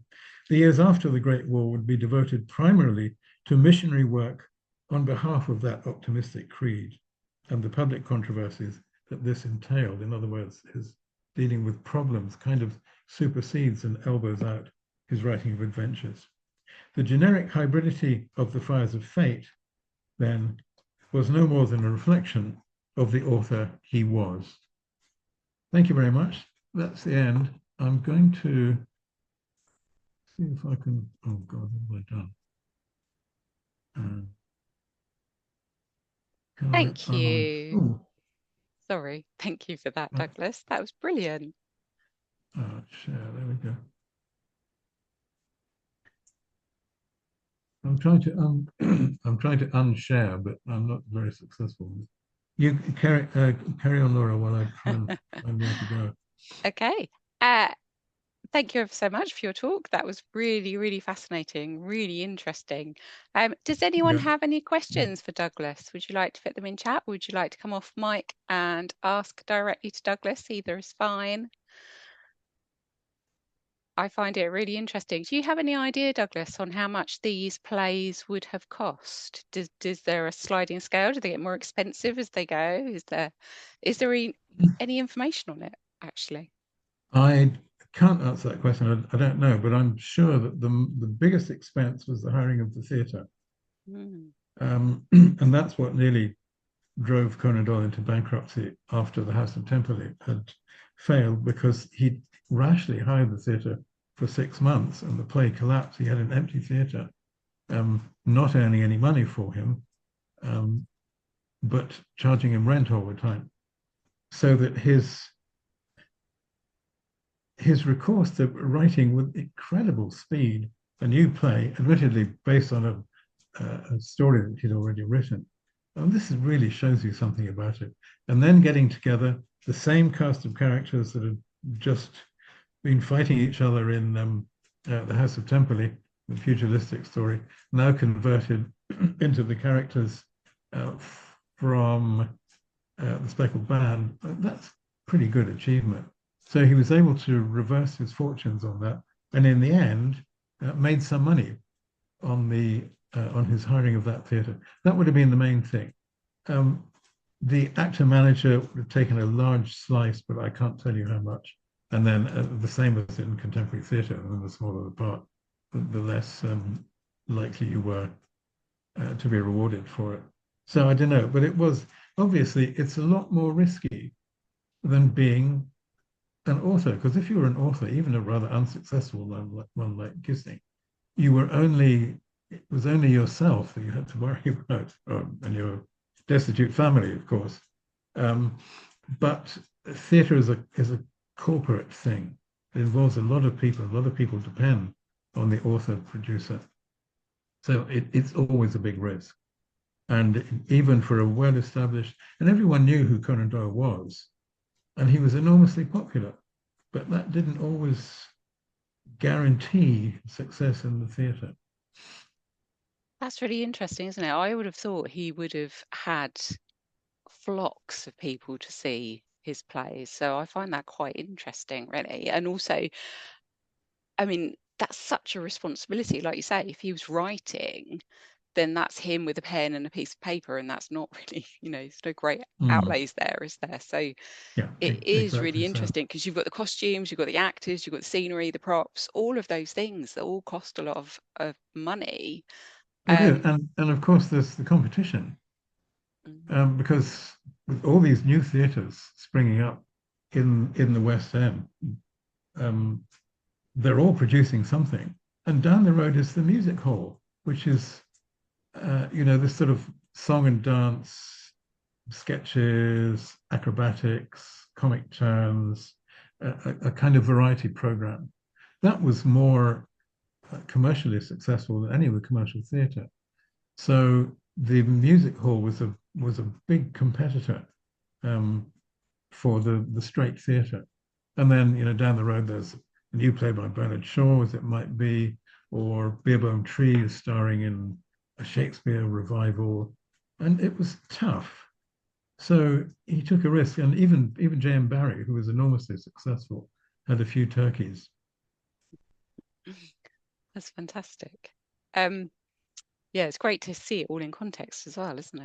the years after the Great War would be devoted primarily to missionary work on behalf of that optimistic creed and the public controversies that this entailed. In other words, his dealing with problems kind of supersedes and elbows out his writing of adventures. The generic hybridity of the Fires of Fate, then, was no more than a reflection of the author he was. Thank you very much. That's the end. I'm going to see if I can, oh God, what have I done? Thank you. Oh. Sorry, thank you for that, Douglas. That was brilliant. Share, there we go. I'm trying to unshare, but I'm not very successful. You carry on, Laura, while I try and find where to go. Okay. Thank you ever so much for your talk. That was really, really fascinating, really interesting. Does anyone have any questions for Douglas? Would you like to put them in chat? Would you like to come off mic and ask directly to Douglas? Either is fine. I find it really interesting. Do you have any idea, Douglas, on how much these plays would have cost? Is there a sliding scale? Do they get more expensive as they go? Is there any information on it, actually? I can't answer that question. I don't know, but I'm sure that the biggest expense was the hiring of the theatre. And that's what nearly drove Conan Doyle into bankruptcy after the House of Temperley had failed, because he rashly hired the theatre for 6 months and the play collapsed. He had an empty theatre, not earning any money for him, but charging him rent all the time. So that his recourse to writing with incredible speed a new play, admittedly based on a story that he'd already written. And this really shows you something about it. And then getting together the same cast of characters that had just been fighting each other in the House of Temperley, the pugilistic story, now converted into the characters from the Speckled Band. That's pretty good achievement. So he was able to reverse his fortunes on that, and in the end, made some money on his hiring of that theatre. That would have been the main thing. The actor manager would have taken a large slice, but I can't tell you how much. And then the same as in contemporary theatre, and the smaller the part, the less likely you were to be rewarded for it. So I don't know, but it was obviously it's a lot more risky than being an author, because if you were an author, even a rather unsuccessful one like Kissing, it was only yourself that you had to worry about, and your destitute family, of course. But theatre is a corporate thing. It involves a lot of people. A lot of people depend on the author producer. So it's always a big risk. And even for a well-established, and everyone knew who Conan Doyle was. and he was enormously popular, but that didn't always guarantee success in the theatre. That's really interesting, isn't it? I would have thought he would have had flocks of people to see his plays. So I find that quite interesting, really. And also, I mean, that's such a responsibility. Like you say, if he was writing, then that's him with a pen and a piece of paper, and that's not really, there's no great outlays there, is there? So Yeah, it is exactly really so. interesting because you've got the costumes, you've got the actors, you've got the scenery, the props, all of those things that all cost a lot of money. It is, Um, and of course there's the competition, mm, because with all these new theatres springing up in the West End, um, they're all producing something. And down the road is the music hall, which is, this sort of song and dance, sketches, acrobatics, comic turns, a kind of variety program. That was more commercially successful than any of the commercial theatre. So the music hall was a big competitor, um, for the straight theatre. And then, down the road, there's a new play by Bernard Shaw, as it might be, or Beerbohm Tree is starring in a Shakespeare revival. And it was tough. So he took a risk. And even J.M. Barrie, who was enormously successful, had a few turkeys. that's fantastic. Um, Yeah, it's great to see it all in context as well, isn't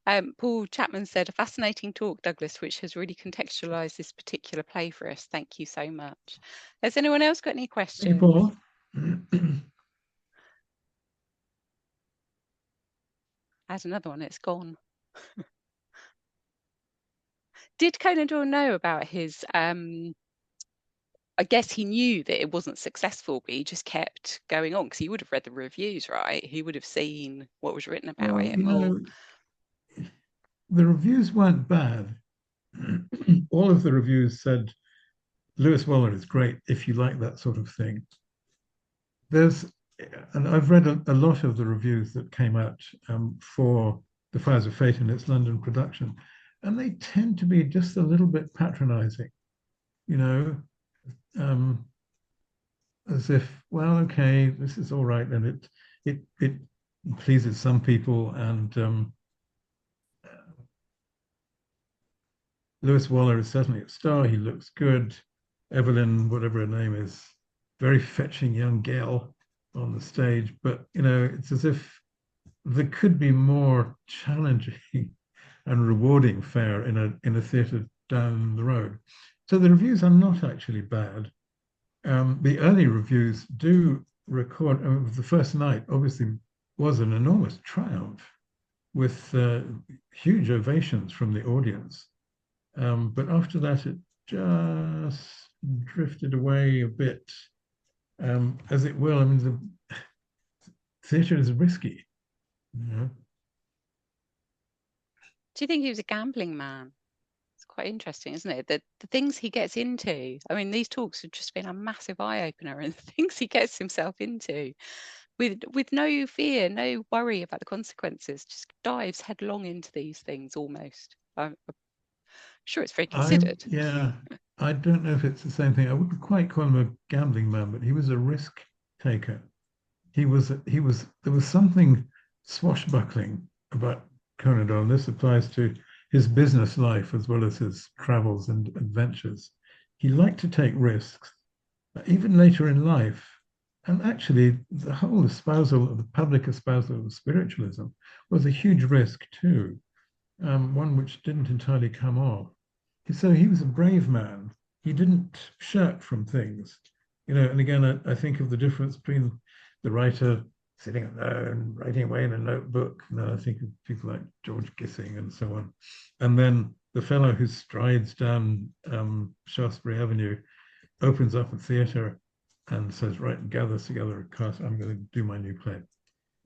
it? Paul Chapman said, a fascinating talk, Douglas, which has really contextualized this particular play for us. Thank you so much. Has anyone else got any Thank you, questions? Paul. Add another one, it's gone. Did Conan Doyle know about his, I guess he knew that it wasn't successful, but he just kept going on because he would have read the reviews, right? He would have seen what was written about Well, him or the reviews weren't bad. All of the reviews said Lewis Waller is great if you like that sort of thing. There's, and I've read a lot of the reviews that came out, for The Fires of Fate in its London production, and they tend to be just a little bit patronizing, you know, um, as if, well, okay, this is all right, and it pleases some people, and Lewis Waller is certainly a star. He looks good. Evelyn, whatever her name is, very fetching young gal on the stage. But it's as if there could be more challenging and rewarding fare in a theatre down the road. So the reviews are not actually bad. The early reviews do record. The first night obviously was an enormous triumph with huge ovations from the audience. But after that, it just drifted away a bit, as it will. I mean, the theatre is risky. You know? do you think he was a gambling man? It's quite interesting, isn't it? The things he gets into. I mean, these talks have just been a massive eye opener, and the things he gets himself into with no fear, no worry about the consequences, just dives headlong into these things almost. I'm sure it's very considered. Yeah, I don't know if it's the same thing. I wouldn't quite call him a gambling man, but he was a risk taker. There was something swashbuckling about Conan Doyle. This applies to his business life as well as his travels and adventures. He liked to take risks, even later in life. And actually, the whole espousal, the public espousal of spiritualism was a huge risk too, one which didn't entirely come off. So he was a brave man. He didn't shirk from things, And again, I think of the difference between the writer sitting alone, writing away in a notebook. I think of people like George Gissing and so on, and then the fellow who strides down Shaftesbury Avenue, opens up a theatre, and says, "Right, gather together a cast. I'm going to do my new play."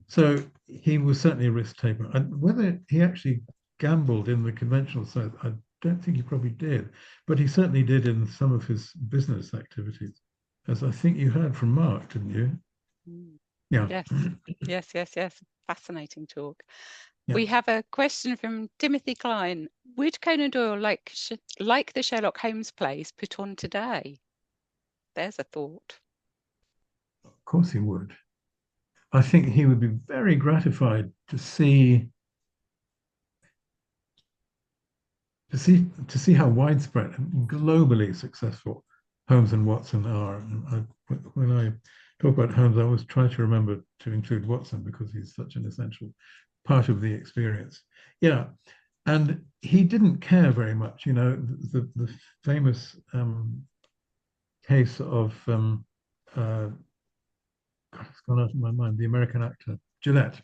So he was certainly a risk taker. And whether he actually gambled in the conventional sense, I don't think he probably did, but he certainly did in some of his business activities, as I think you heard from Mark, didn't you? Mm. Yeah. Yes, yes, yes, yes. Fascinating talk. We have a question from Timothy Klein. Would Conan Doyle, like the Sherlock Holmes plays, put on today? There's a thought. Of course he would. I think he would be very gratified to see how widespread and globally successful Holmes and Watson are. And when I talk about Holmes, I always try to remember to include Watson because he's such an essential part of the experience. Yeah, and he didn't care very much. You know, the famous case of it's gone out of my mind. The American actor Gillette,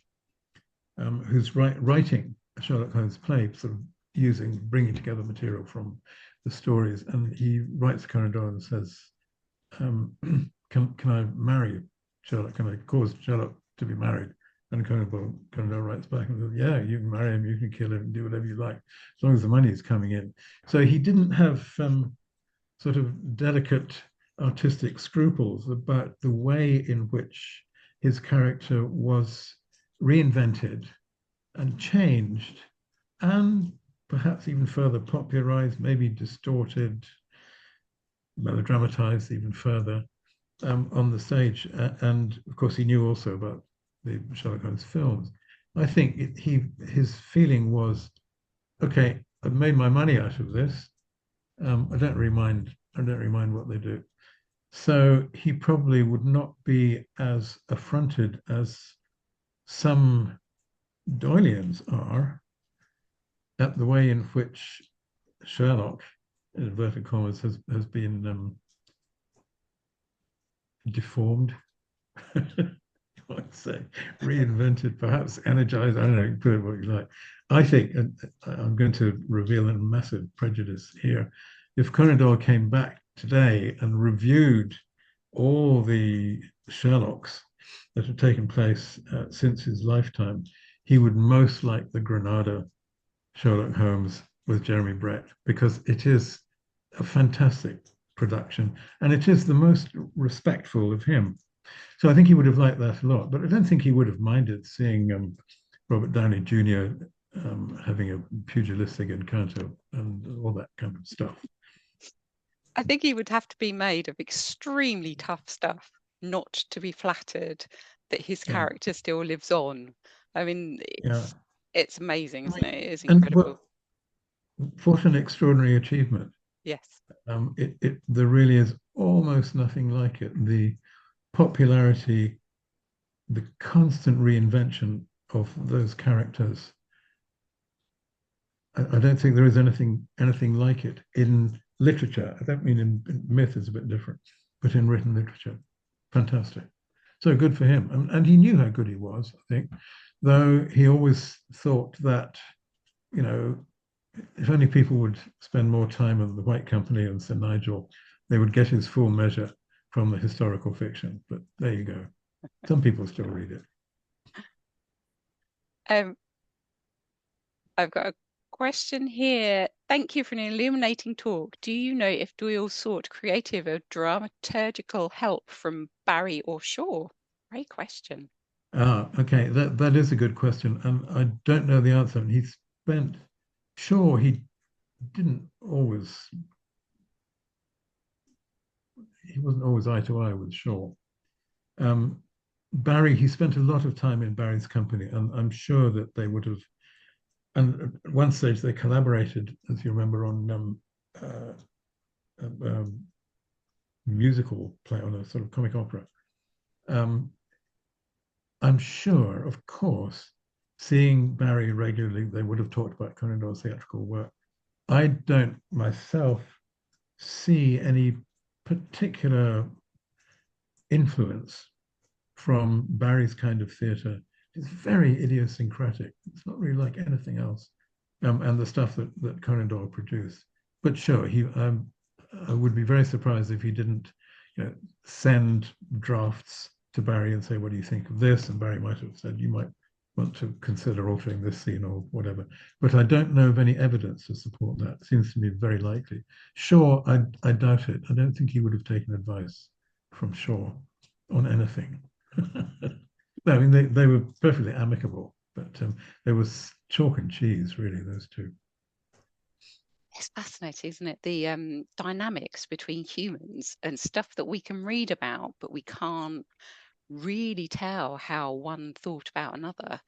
who's writing a Sherlock Holmes play, sort of bringing together material from the stories, and he writes Conan Doyle and says, "Can I marry Sherlock? Can I cause Sherlock to be married?" And Conan Doyle writes back and says, "Yeah, you can marry him, you can kill him, do whatever you like, as long as the money is coming in." So he didn't have sort of delicate artistic scruples about the way in which his character was reinvented and changed and perhaps even further popularized, maybe distorted, melodramatized even further on the stage. And of course, he knew also about the Sherlock Holmes films. I think his feeling was, okay, I've made my money out of this. I don't really mind what they do. So he probably would not be as affronted as some Doyleans are at the way in which Sherlock, in inverted commas, has been deformed. I would say reinvented, perhaps energized. I don't know, put it what you like. I think, and I'm going to reveal a massive prejudice here. If Conan Doyle came back today and reviewed all the Sherlocks that have taken place since his lifetime, he would most like the Granada Sherlock Holmes with Jeremy Brett, because it is a fantastic production and it is the most respectful of him. So I think he would have liked that a lot, but I don't think he would have minded seeing Robert Downey Jr. Having a pugilistic encounter and all that kind of stuff. I think he would have to be made of extremely tough stuff not to be flattered that his character still lives on. I mean, it's amazing, isn't it? It is incredible. And what an extraordinary achievement. Yes. There really is almost nothing like it. The popularity, the constant reinvention of those characters. I don't think there is anything like it in literature. I don't mean in myth is a bit different, but in written literature, fantastic. So good for him, and he knew how good he was. I think, though he always thought that, you know, if only people would spend more time on the White Company and Sir Nigel, they would get his full measure from the historical fiction. But there you go. Some people still read it. I've got a question here. Thank you for an illuminating talk. Do you know if Doyle sought creative or dramaturgical help from Barrie or Shaw? Great question. Okay, that is a good question, and I don't know the answer. And he didn't always, he wasn't always eye to eye with Shaw. Barrie, he spent a lot of time in Barrie's company, and I'm sure that they would have. And at one stage, they collaborated, as you remember, on a musical play, on a sort of comic opera. I'm sure, of course, seeing Barrie regularly, they would have talked about Conan Doyle's theatrical work. I don't myself see any particular influence from Barrie's kind of theatre. It's very idiosyncratic. It's not really like anything else. And the stuff that Conan Doyle produced. But sure, I would be very surprised if he didn't, send drafts to Barrie and say, "What do you think of this?" And Barrie might have said, "You might want to consider altering this scene or whatever." But I don't know of any evidence to support that. It seems to me very likely. Shaw, I doubt it. I don't think he would have taken advice from Shaw on anything. No, I mean, they were perfectly amicable, but there was chalk and cheese, really, those two. It's fascinating, isn't it? The dynamics between humans and stuff that we can read about, but we can't really tell how one thought about another,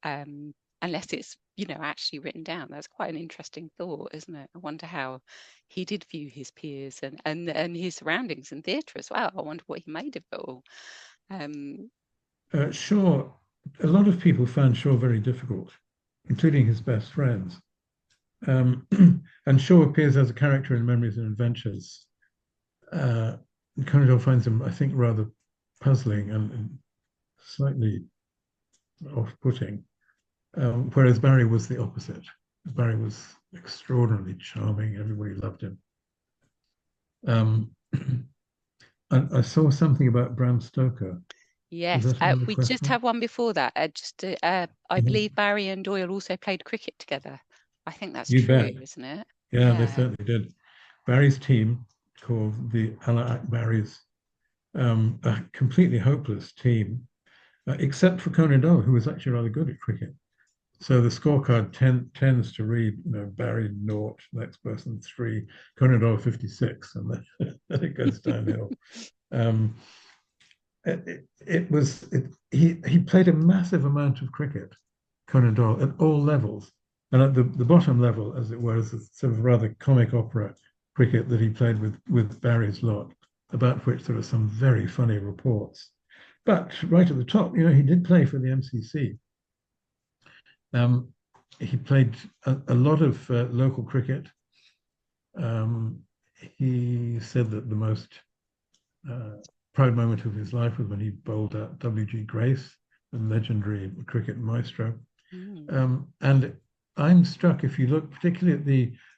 unless it's, actually written down. That's quite an interesting thought, isn't it? I wonder how he did view his peers and his surroundings in theatre as well. I wonder what he made of it all. Um, Shaw, a lot of people found Shaw very difficult, including his best friends. Um, and Shaw appears as a character in Memories and Adventures. Conan Doyle finds him, I think, rather puzzling and slightly off-putting, whereas Barry was the opposite. Barry was extraordinarily charming. Everybody loved him. Um, I saw something about Bram Stoker. Was yes, that another we just question? have one before that. I Mhm. believe Barry and Doyle also played cricket together. I think that's You true, bet. isn't it? Yeah, they Yeah. certainly did. Barry's team, called the Allah Akbaris, a completely hopeless team, except for Conan Doyle, who was actually rather good at cricket. So the scorecard tends to read, Barry naught, next person three, Conan Doyle 56, and then it goes downhill. Um, he played a massive amount of cricket, Conan Doyle, at all levels. And at the bottom level, as it were, is a sort of rather comic opera cricket that he played with Barry's lot, about which there are some very funny reports. But right at the top, he did play for the MCC. Um, he played a lot of local cricket. Um, he said that the most uh, proud moment of his life was when he bowled out W.G. Grace, the legendary cricket maestro. Mm. And I'm struck, if you look particularly at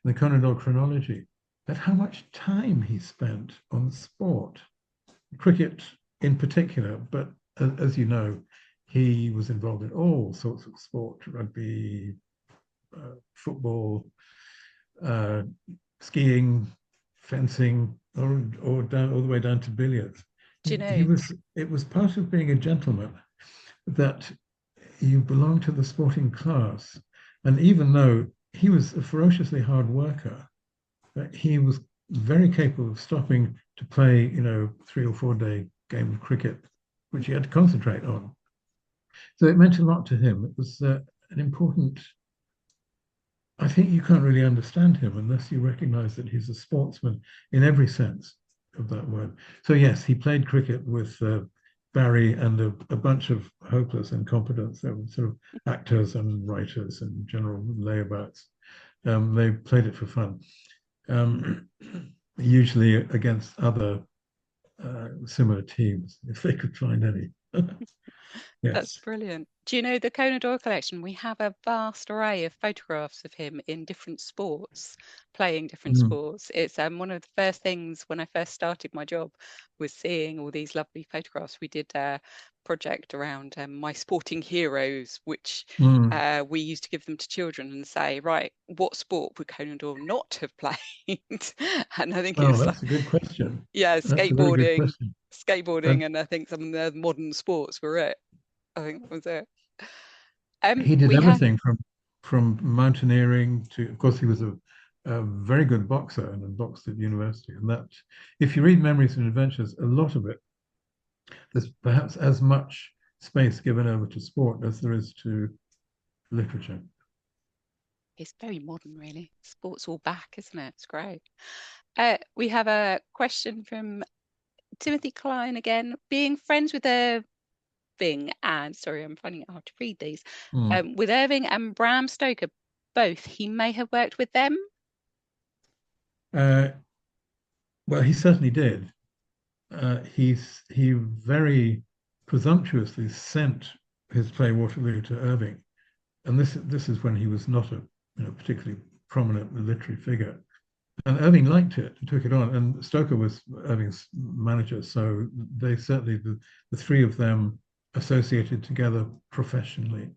the Conan Doyle chronology, at how much time he spent on sport, cricket in particular. But as you know, he was involved in all sorts of sport: rugby, football, uh, skiing, fencing, or down all the way down to billiards. Do you He know? was. It was part of being a gentleman that you belonged to the sporting class, and even though he was a ferociously hard worker, he was very capable of stopping to play, 3 or 4 day game of cricket, which he had to concentrate on. So it meant a lot to him. It was an important. I think you can't really understand him unless you recognize that he's a sportsman in every sense of that word. So, yes, he played cricket with Barry and a bunch of hopeless incompetents. They were sort of actors and writers and general layabouts. They played it for fun, um, usually against other similar teams, if they could find any. That's Yes. brilliant. Do you know the Conan Doyle collection? We have a vast array of photographs of him in different sports, playing different Mm. sports. It's one of the first things when I first started my job was seeing all these lovely photographs. We did a project around my sporting heroes, which Mm. we used to give them to children and say, right, what sport would Conan Doyle not have played? And I think Oh, it's like, that's a good question. yeah, That's a very good skateboarding, question. skateboarding, And and I think some of the modern sports were it. I think that was it. he did We have. everything from mountaineering to, of course, he was a very good boxer and boxed at university. And that, if you read Memories and Adventures, a lot of it, there's perhaps as much space given over to sport as there is to literature. It's very modern, really. Sports all back, isn't it? It's great. We have a question from Timothy Klein again. Being friends with Irving and sorry, I'm finding it hard to read these. Mm. With Irving and Bram Stoker, both, he may have worked with them. Uh, well, he certainly did. He very presumptuously sent his play Waterloo to Irving, and this is when he was not a particularly prominent literary figure. And Irving liked it, took it on, and Stoker was Irving's manager, so they certainly the three of them associated together professionally.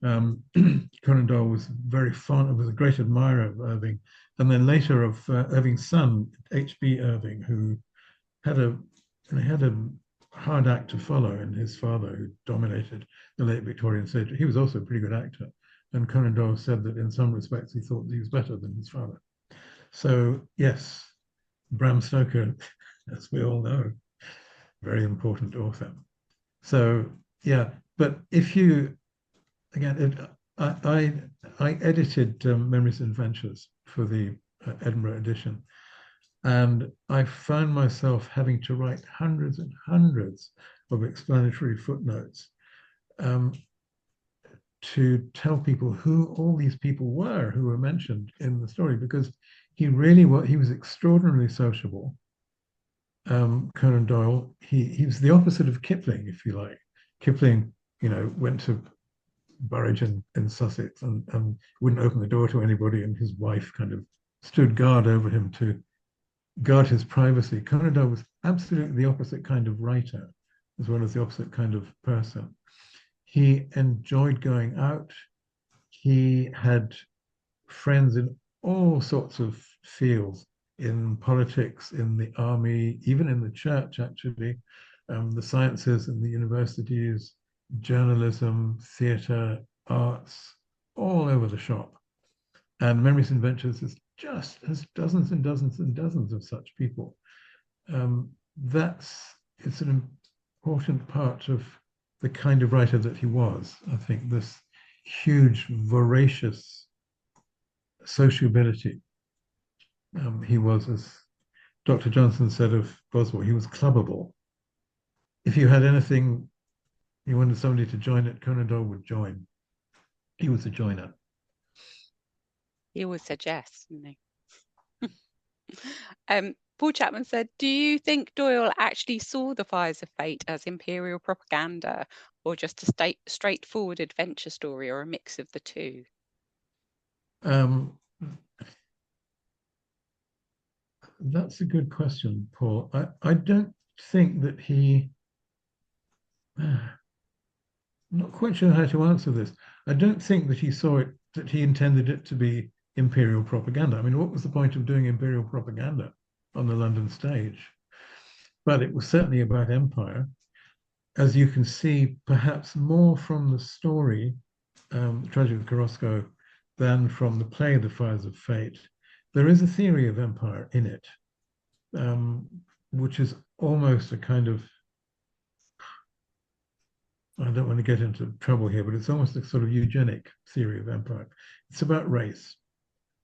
Conan Doyle was very fond, was a great admirer of Irving, and then later of Irving's son H.B. Irving, who had a had a hard act to follow in his father, who dominated the late Victorian stage. He was also a pretty good actor, And Conan Doyle said that in some respects he thought he was better than his father. So yes, Bram Stoker, as we all know, very important author. So yeah, but if you again, I edited Memories and Adventures for the Edinburgh edition, and I found myself having to write hundreds and hundreds of explanatory footnotes um, to tell people who all these people were who were mentioned in the story, because he was extraordinarily sociable. Conan Doyle, he was the opposite of Kipling, if you like. Kipling, went to Burridge in Sussex and wouldn't open the door to anybody, and his wife kind of stood guard over him to guard his privacy. Conan Doyle was absolutely the opposite kind of writer, as well as the opposite kind of person. He enjoyed going out. He had friends in all sorts of fields, in politics, in the army, even in the church, actually, the sciences and the universities, journalism, theatre, arts, all over the shop. And Memories and Ventures is just has dozens and dozens and dozens of such people. It's an important part of the kind of writer that he was. I think this huge, voracious sociability. He was, as Dr. Johnson said of Boswell, he was clubbable. If you had anything you wanted somebody to join it, Conan Doyle would join. He was a joiner. He always said yes, didn't he? Paul Chapman said, do you think Doyle actually saw the Fires of Fate as imperial propaganda, or just a straightforward adventure story, or a mix of the two? That's a good question, Paul. I don't think that not quite sure how to answer this. I don't think that he saw it, that he intended it to be imperial propaganda. I mean, what was the point of doing imperial propaganda on the London stage? But it was certainly about empire. As you can see, perhaps more from the story, The Tragedy of Korosko, than from the play, The Fires of Fate. There is a theory of empire in it, which is almost a kind of, I don't want to get into trouble here, but it's almost a sort of eugenic theory of empire. It's about race,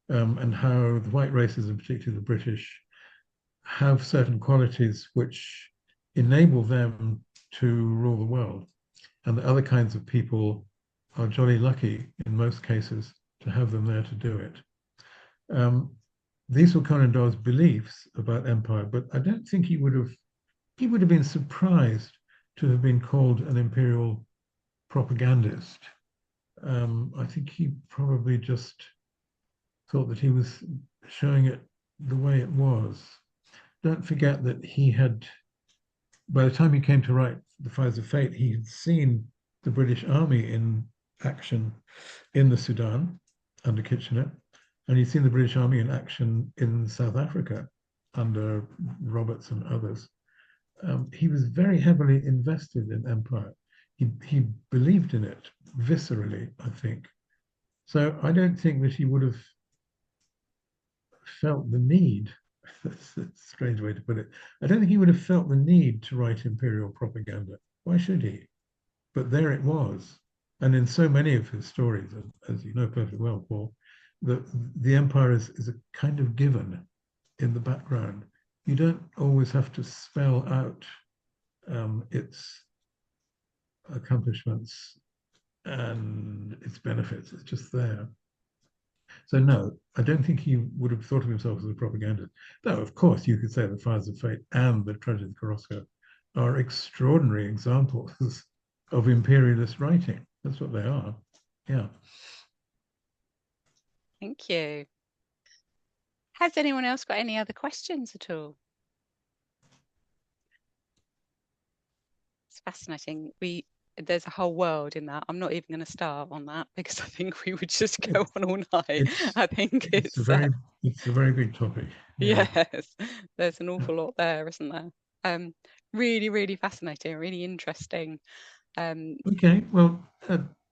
and how the white races, and particularly the British, have certain qualities which enable them to rule the world, and the other kinds of people are jolly lucky in most cases to have them there to do it. These were Conan Doyle's beliefs about empire, but I don't think he would have been surprised to have been called an imperial propagandist. I think he probably just thought that he was showing it the way it was. Don't forget that by the time he came to write The Fires of Fate, he had seen the British Army in action in the Sudan under Kitchener, and he'd seen the British Army in action in South Africa under Roberts and others. He was very heavily invested in empire. He believed in it viscerally, I think. So I don't think that he would have felt the need, that's a strange way to put it. I don't think he would have felt the need to write imperial propaganda. Why should he? But there it was. And in so many of his stories, as you know perfectly well, Paul, the empire is a kind of given in the background. You don't always have to spell out its accomplishments and its benefits. It's just there. So no, I don't think he would have thought of himself as a propagandist. Though, of course, you could say the Fires of Fate and the Tragedy of Korosko are extraordinary examples of imperialist writing. That's what they are. Yeah. Thank you. Has anyone else got any other questions at all? It's fascinating. There's a whole world in that. I'm not even going to start on that because I think we would just go on all night. I think it's a very big topic. Yeah. Yes, there's an awful lot there, isn't there? Really, really fascinating, really interesting. Okay, well,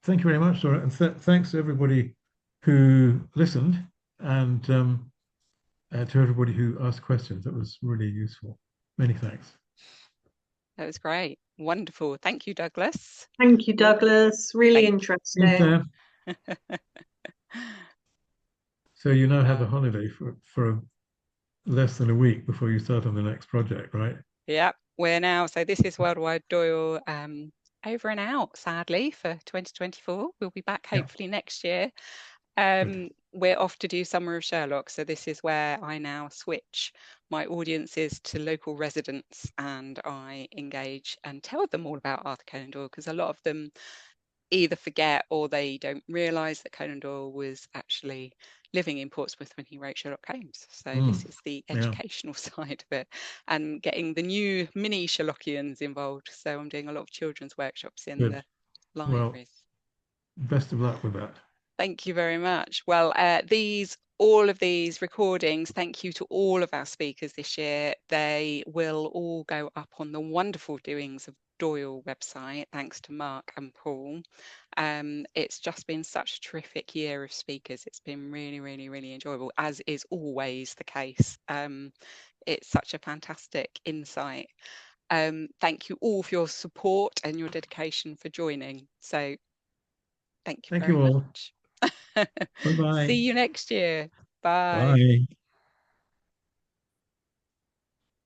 Thank you very much, Laura, and thanks to everybody who listened, and to everybody who asked questions. That was really useful. Many thanks. That was great. Wonderful. Thank you, Douglas. Thank you, Douglas. Really Thank interesting. So you now have a holiday for less than a week before you start on the next project, right? Yeah, we're now, so this is Worldwide Doyle over and out, sadly, for 2024. We'll be back Yeah. hopefully next year. Good. We're off to do Summer of Sherlock, so this is where I now switch my audiences to local residents and I engage and tell them all about Arthur Conan Doyle, because a lot of them either forget or they don't realise that Conan Doyle was actually living in Portsmouth when he wrote Sherlock Holmes. So this is the Yeah. educational side of it, and getting the new mini Sherlockians involved. So I'm doing a lot of children's workshops in Good. the Well, libraries. best of luck with that. Thank you very much. Well, all of these recordings, thank you to all of our speakers this year. They will all go up on the wonderful doings of Doyle website, thanks to Mark and Paul. It's just been such a terrific year of speakers. It's been really, really, really enjoyable, as is always the case. It's such a fantastic insight. Thank you all for your support and your dedication for joining. So thank you Thank very you all. much. Bye-bye. See you next year. Bye. Bye.